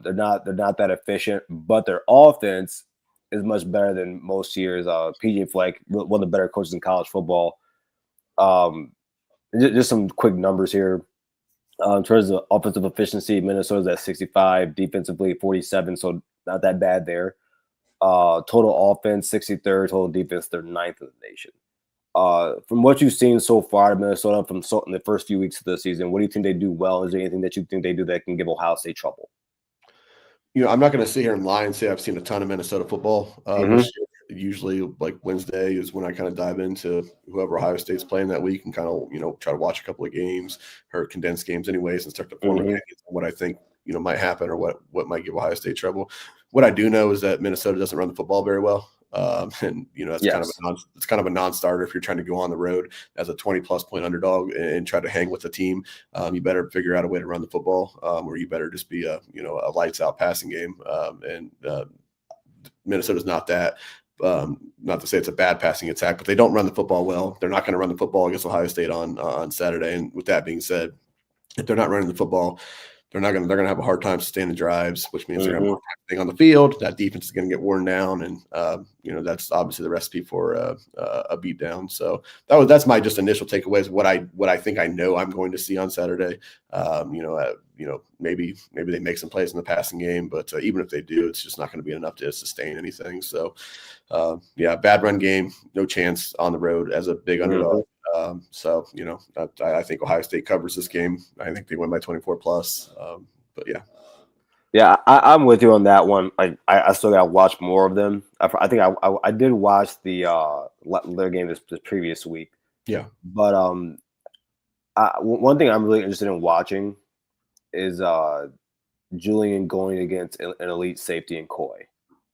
They're not that efficient, but their offense is much better than most years. PJ Fleck, one of the better coaches in college football. Just some quick numbers here. In terms of offensive efficiency, Minnesota's at 65, defensively 47, so not that bad there. Total offense, 63rd, total defense, they're 9th in the nation. From what you've seen so far in Minnesota in the first few weeks of the season, what do you think they do well? Is there anything that you think they do that can give Ohio State trouble? I'm not going to sit here and lie and say I've seen a ton of Minnesota football this year. Usually, like Wednesday is when I kind of dive into whoever Ohio State's playing that week and kind of try to watch a couple of games or condensed games, anyways, and start to form opinions on what I think might happen or what might give Ohio State trouble. What I do know is that Minnesota doesn't run the football very well. And that's kind of a non-starter if you're trying to go on the road as a 20+ point underdog and try to hang with the team. You better figure out a way to run the football, or you better just be a lights out passing game. And Minnesota's not that. Not to say it's a bad passing attack, but they don't run the football well. They're not going to run the football against Ohio State on Saturday. And with that being said, if they're not running the football, they're going to have a hard time sustaining drives, which means they're going to have a thing on the field. That defense is going to get worn down, and that's obviously the recipe for a beat down. So that's my just initial takeaways. What I think I know I'm going to see on Saturday. Maybe they make some plays in the passing game, but even if they do, it's just not going to be enough to sustain anything. So bad run game, no chance on the road as a big underdog. I think Ohio State covers this game. I think they win by 24+. But yeah. Yeah, I'm with you on that one. I still got to watch more of them. I think I did watch their game this previous week. Yeah. But one thing I'm really interested in watching is Julian going against an elite safety in Coy.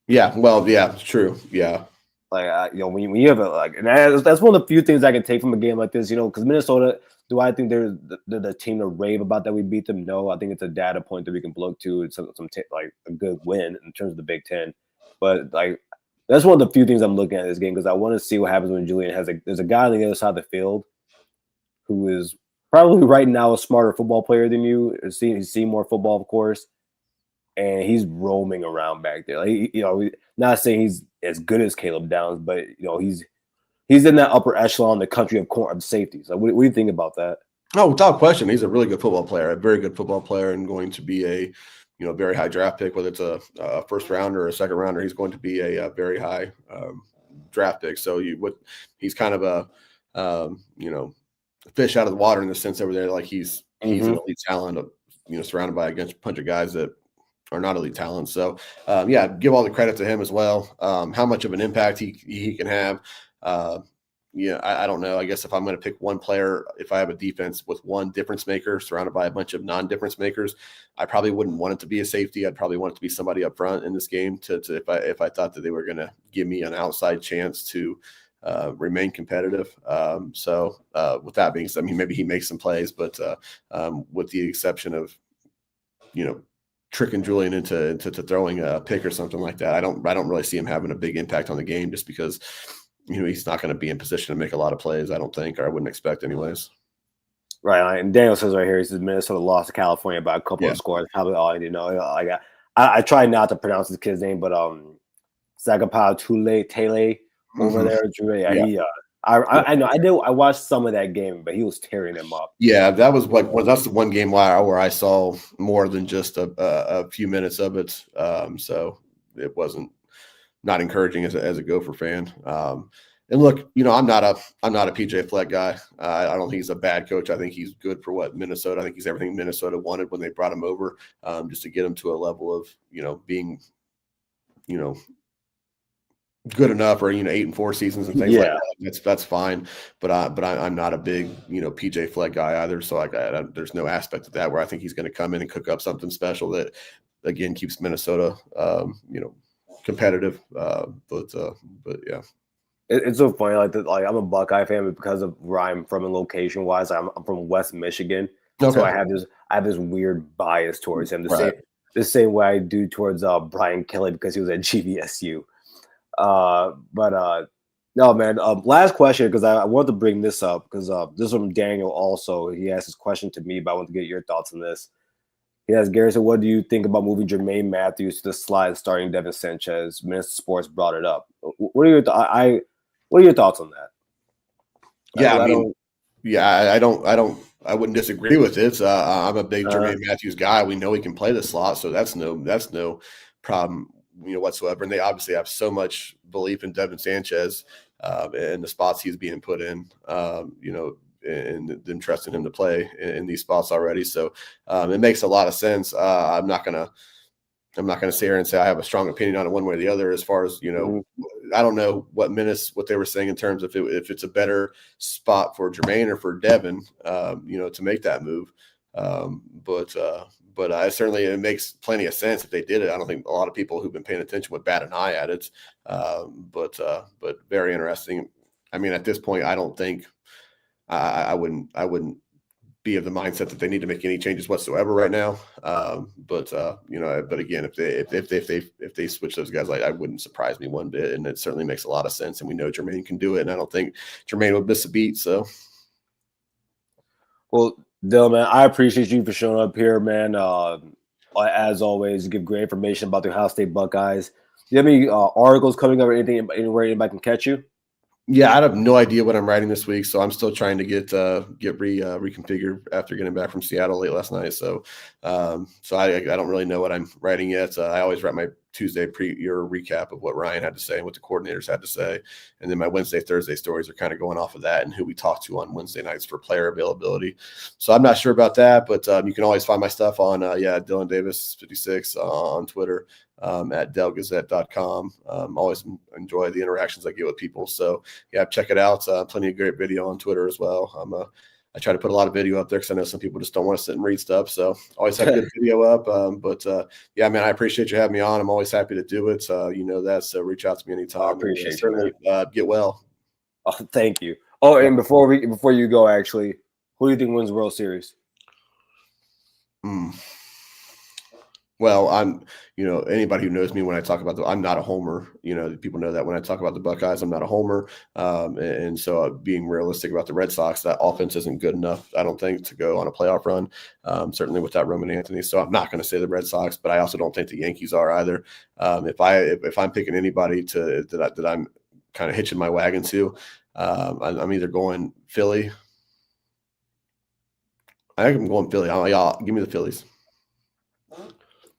Yeah, well, yeah, it's true. Yeah. Like, when you have and that's one of the few things I can take from a game like this, because Minnesota, do I think they're the team to rave about that we beat them? No, I think it's a data point that we can look to. It's like a good win in terms of the Big Ten. But that's one of the few things I'm looking at this game because I want to see what happens when Julian there's a guy on the other side of the field who is probably right now a smarter football player than you. He's seen more football, of course. And he's roaming around back there. Not saying he's as good as Caleb Downs, but he's in that upper echelon, the country of safeties. What do you think about that? Oh, without question, he's a really good football player, a very good football player, and going to be a very high draft pick. Whether it's a first rounder or a second rounder, he's going to be a very high draft pick. So he's kind of a fish out of the water in the sense over there. Like he's an elite talent, surrounded by a bunch of guys that are not elite talent. So, give all the credit to him as well. How much of an impact he can have. I don't know. I guess if I'm going to pick one player, if I have a defense with one difference maker surrounded by a bunch of non-difference makers, I probably wouldn't want it to be a safety. I'd probably want it to be somebody up front in this game to if I thought that they were going to give me an outside chance to remain competitive. With that being said, maybe he makes some plays, but with the exception of, tricking Julian into throwing a pick or something like that, I don't really see him having a big impact on the game just because he's not going to be in position to make a lot of plays, I don't think, or I wouldn't expect anyways. Right. And Daniel says right here, he says Minnesota lost to California by a couple of scores. Probably all I need to know. I try not to pronounce this kid's name, but Sagapau Tele over there. I know. I watched some of that game, but he was tearing them up. Yeah, that was that's the one game where I saw more than just a few minutes of it. So it wasn't not encouraging as a Gopher fan. And look, I'm not a PJ Fleck guy. I don't think he's a bad coach. I think he's good for what Minnesota. I think he's everything Minnesota wanted when they brought him over, just to get him to a level of being good enough, or 8-4 seasons and things like that. That's fine, but I'm not a big PJ Fleck guy either. So there's no aspect of that where I think he's going to come in and cook up something special that again keeps Minnesota competitive. But yeah, it's so funny. I'm a Buckeye fan, but because of where I'm from and location wise, I'm from West Michigan, so I have this weird bias towards him. The same way I do towards Brian Kelly because he was at GVSU. No, man. Last question, because I want to bring this up because this is from Daniel. Also, he asked this question to me, but I want to get your thoughts on this. He asked Garrison, "What do you think about moving Jermaine Matthews to the slide, starting Devin Sanchez?" Minnesota Sports brought it up. What are your thoughts on that? I wouldn't disagree with it. I'm a big Jermaine Matthews guy. We know he can play the slot, so that's no problem whatsoever. And they obviously have so much belief in Devin Sanchez and the spots he's being put in, and them trusting him to play in these spots already. So it makes a lot of sense. I'm not going to I'm not going to sit here and say I have a strong opinion on it one way or the other. As far as I don't know what they were saying in terms of if it's a better spot for Jermaine or for Devin, to make that move. But I certainly, it makes plenty of sense if they did it. I don't think a lot of people who've been paying attention would bat an eye at it. But very interesting. I mean, at this point, I don't think I wouldn't be of the mindset that they need to make any changes whatsoever right now. But again, if they switch those guys, I wouldn't surprise me one bit, and it certainly makes a lot of sense. And we know Jermaine can do it, and I don't think Jermaine would miss a beat. So, well, Dillon, man, I appreciate you for showing up here, man. As always, you give great information about the Ohio State Buckeyes. Do you have any articles coming up or anything anywhere anybody can catch you? Yeah, I have no idea what I'm writing this week, so I'm still trying to get reconfigured after getting back from Seattle late last night. So I don't really know what I'm writing yet. I always write my Tuesday pre-year recap of what Ryan had to say and what the coordinators had to say, and then my Wednesday, Thursday stories are kind of going off of that and who we talked to on Wednesday nights for player availability. So I'm not sure about that, but you can always find my stuff on Dillon Davis 56 on Twitter. At delgazette.com. Always enjoy the interactions I get with people. So yeah, check it out. Plenty of great video on Twitter as well. I try to put a lot of video up there because I know some people just don't want to sit and read stuff. So always have good video up. Yeah, man, I appreciate you having me on. I'm always happy to do it. That. So reach out to me anytime. I appreciate certainly get well. Oh, thank you. Oh, and before you go, actually, who do you think wins the World Series? Well, anybody who knows me when I talk about I'm not a homer. People know that when I talk about the Buckeyes, I'm not a homer. And so being realistic about the Red Sox, that offense isn't good enough, I don't think, to go on a playoff run, certainly without Roman Anthony. So I'm not going to say the Red Sox, but I also don't think the Yankees are either. If I'm picking anybody that I'm kind of hitching my wagon to, I'm either going Philly. I think I'm going Philly. Y'all, give me the Phillies.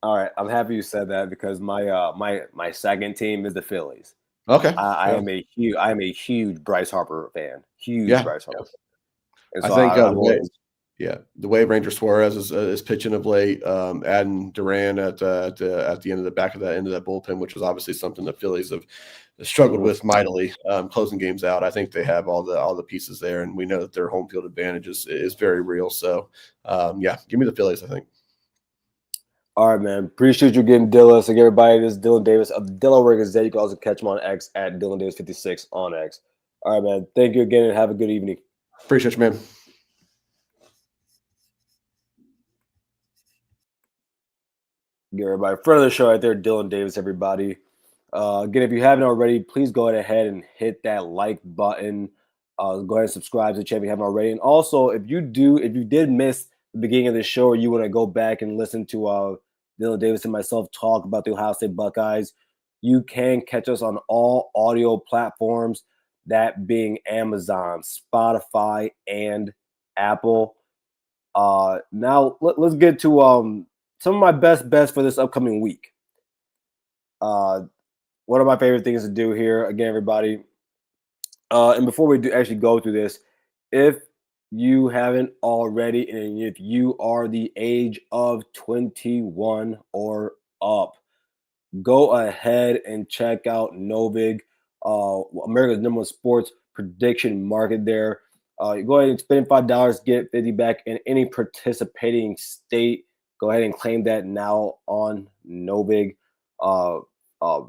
All right, I'm happy you said that because my second team is the Phillies. Okay, I am a huge Bryce Harper fan. Bryce Harper. And so I think the way Ranger Suarez is pitching of late, adding Duran at the end of the back of that end of that bullpen, which was obviously something the Phillies have struggled with mightily, closing games out. I think they have all the pieces there, and we know that their home field advantage is very real. So give me the Phillies, I think. All right, man. Appreciate you getting Dillon. So, everybody, this is Dillon Davis of the Delaware Gazette. You can also catch him on X at Dillon Davis 56 on X. All right, man. Thank you again and have a good evening. Appreciate you, man. Get everybody. Front of the show right there, Dillon Davis, everybody. Again, if you haven't already, please go ahead and hit that like button. Go ahead and subscribe to the channel if you haven't already. And also, if you did miss the beginning of the show or you want to go back and listen to Dillon Davis and myself talk about the Ohio State Buckeyes, you can catch us on all audio platforms, that being Amazon, Spotify, and Apple. Now, let's get to some of my best bets for this upcoming week. One of my favorite things to do here, again, everybody. And before we do actually go through this, if you haven't already, and if you are the age of 21 or up, go ahead and check out Novig, America's #1 sports prediction market there. You go ahead and spend $5, get 50 back in any participating state. Go ahead and claim that now on Novig.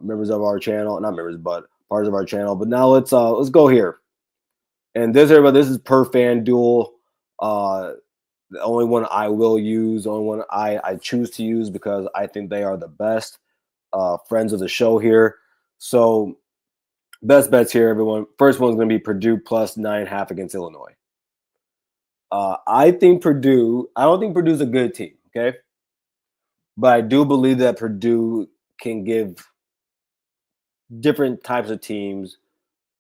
Members of our channel, not members, but parts of our channel. But now let's go here. And this is per FanDuel. The only one I will use, the only one I choose to use because I think they are the best friends of the show here. So best bets here, everyone. First one's going to be Purdue plus 9.5 against Illinois. I don't think Purdue's a good team, okay? But I do believe that Purdue can give different types of teams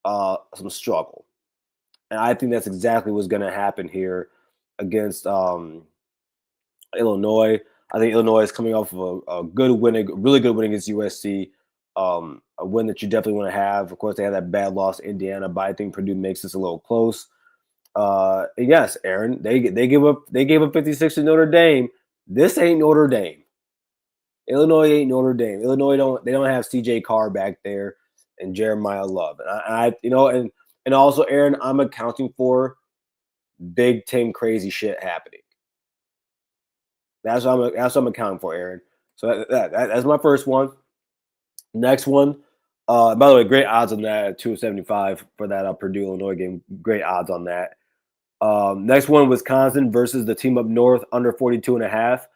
some struggle. And I think that's exactly what's going to happen here against Illinois. I think Illinois is coming off of a really good win against USC, a win that you definitely want to have. Of course, they had that bad loss to Indiana, but I think Purdue makes this a little close. Yes, Aaron, they gave up 56 to Notre Dame. This ain't Notre Dame. Illinois ain't Notre Dame. Illinois don't have CJ Carr back there and Jeremiah Love. And and also, Aaron, I'm accounting for Big Ten crazy shit happening. That's what I'm accounting for, Aaron. So that's my first one. Next one. By the way, great odds on that at 275 for that Purdue Illinois game. Great odds on that. Next one, Wisconsin versus the team up north under 42.5.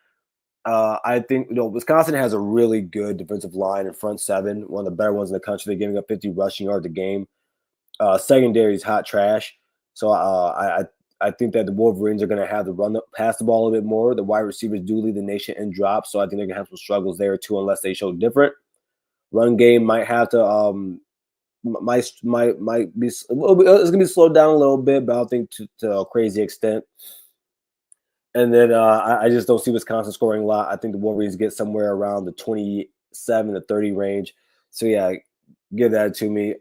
I think Wisconsin has a really good defensive line in front seven, one of the better ones in the country. They're giving up 50 rushing yards a game. Secondary is hot trash. So I think that the Wolverines are going to have to pass the ball a little bit more. The wide receivers do lead the nation in drops, so I think they're going to have some struggles there too, unless they show different. Run game might have to might be it's going to be slowed down a little bit, but I don't think to a crazy extent. And then I just don't see Wisconsin scoring a lot. I think the Wolverines get somewhere around the 27 to 30 range. So yeah, give that to me.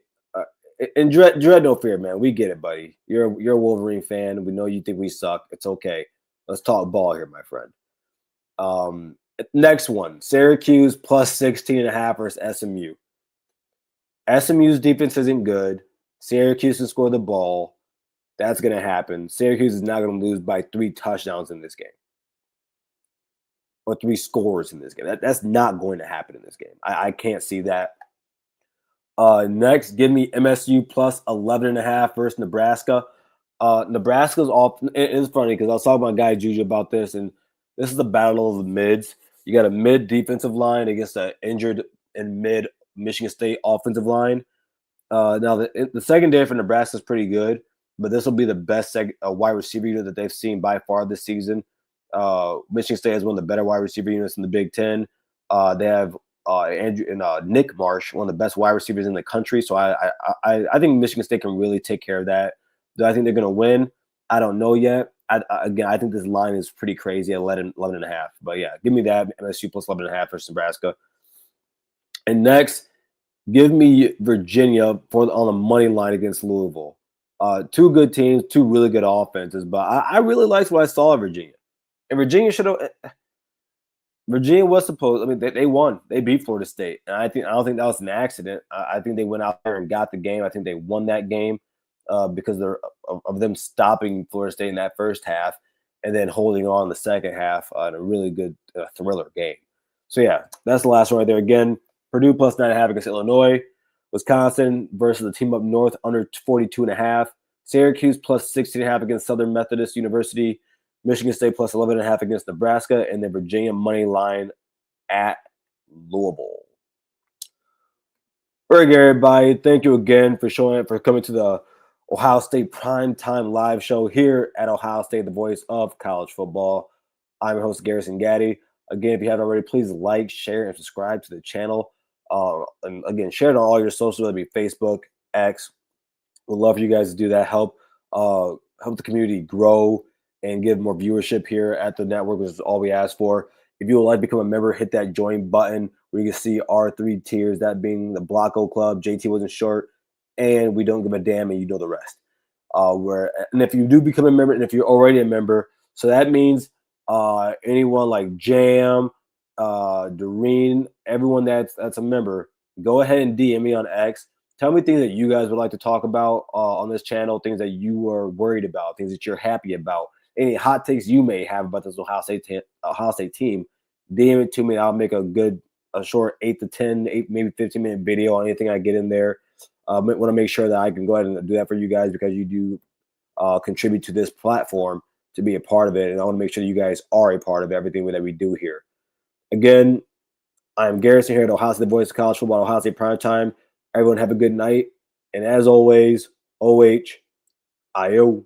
And dread no fear, man. We get it, buddy. You're a Wolverine fan. We know you think we suck. It's okay. Let's talk ball here, my friend. Next one, Syracuse plus 16.5 versus SMU. SMU's defense isn't good. Syracuse can score the ball. That's going to happen. Syracuse is not going to lose by 3 touchdowns in this game. Or 3 scores in this game. That's not going to happen in this game. I can't see that. Next, give me MSU plus 11.5 versus Nebraska. Nebraska's off. It is funny because I was talking to my guy Juju about this, and this is the battle of the mids. You got a mid defensive line against an injured and mid Michigan State offensive line. Now the secondary for Nebraska is pretty good, but this will be the best wide receiver unit that they've seen by far this season. Michigan State has one of the better wide receiver units in the Big Ten. They have Andrew and Nick Marsh, one of the best wide receivers in the country. So I think Michigan State can really take care of that. Do I think they're going to win? I don't know yet. I think this line is pretty crazy at 11.5. But yeah, give me that MSU plus 11.5 versus Nebraska. And next, give me Virginia on the money line against Louisville. 2 good teams, 2 really good offenses. But I really liked what I saw of Virginia. And Virginia should have. Virginia was supposed. I mean, they won. They beat Florida State, and I don't think that was an accident. I think they went out there and got the game. I think they won that game because of them stopping Florida State in that first half and then holding on in the second half in a really good thriller game. So yeah, that's the last one right there. Again, Purdue plus 9.5 against Illinois. Wisconsin versus the team up north under 42.5. Syracuse plus 16.5 against Southern Methodist University. Michigan State plus 11.5 against Nebraska, and then Virginia money line at Louisville. Very good, everybody. Thank you again for coming to the Ohio State Primetime live show here at Ohio State, the voice of college football. I'm your host, Garrison Gaddy. Again, if you haven't already, please like, share, and subscribe to the channel. And again, share it on all your socials, whether it be Facebook, X. We'd love for you guys to do that. Help the community grow and give more viewership here at the network, which is all we ask for. If you would like to become a member, hit that join button where you can see our 3 tiers, that being the Blocko Club, JT wasn't short, and we don't give a damn, and you know the rest. And if you do become a member, and if you're already a member, so that means anyone like Jam, Doreen, everyone that's a member, go ahead and DM me on X. Tell me things that you guys would like to talk about on this channel, things that you are worried about, things that you're happy about. Any hot takes you may have about this Ohio State team, DM it to me. I'll make a short 8 to 10, maybe 15-minute video on anything I get in there. I want to make sure that I can go ahead and do that for you guys because you do contribute to this platform to be a part of it. And I want to make sure you guys are a part of everything that we do here. Again, I'm Garrison here at Ohio State, the voice of college football, Ohio State Primetime. Everyone have a good night. And as always, OH, IO.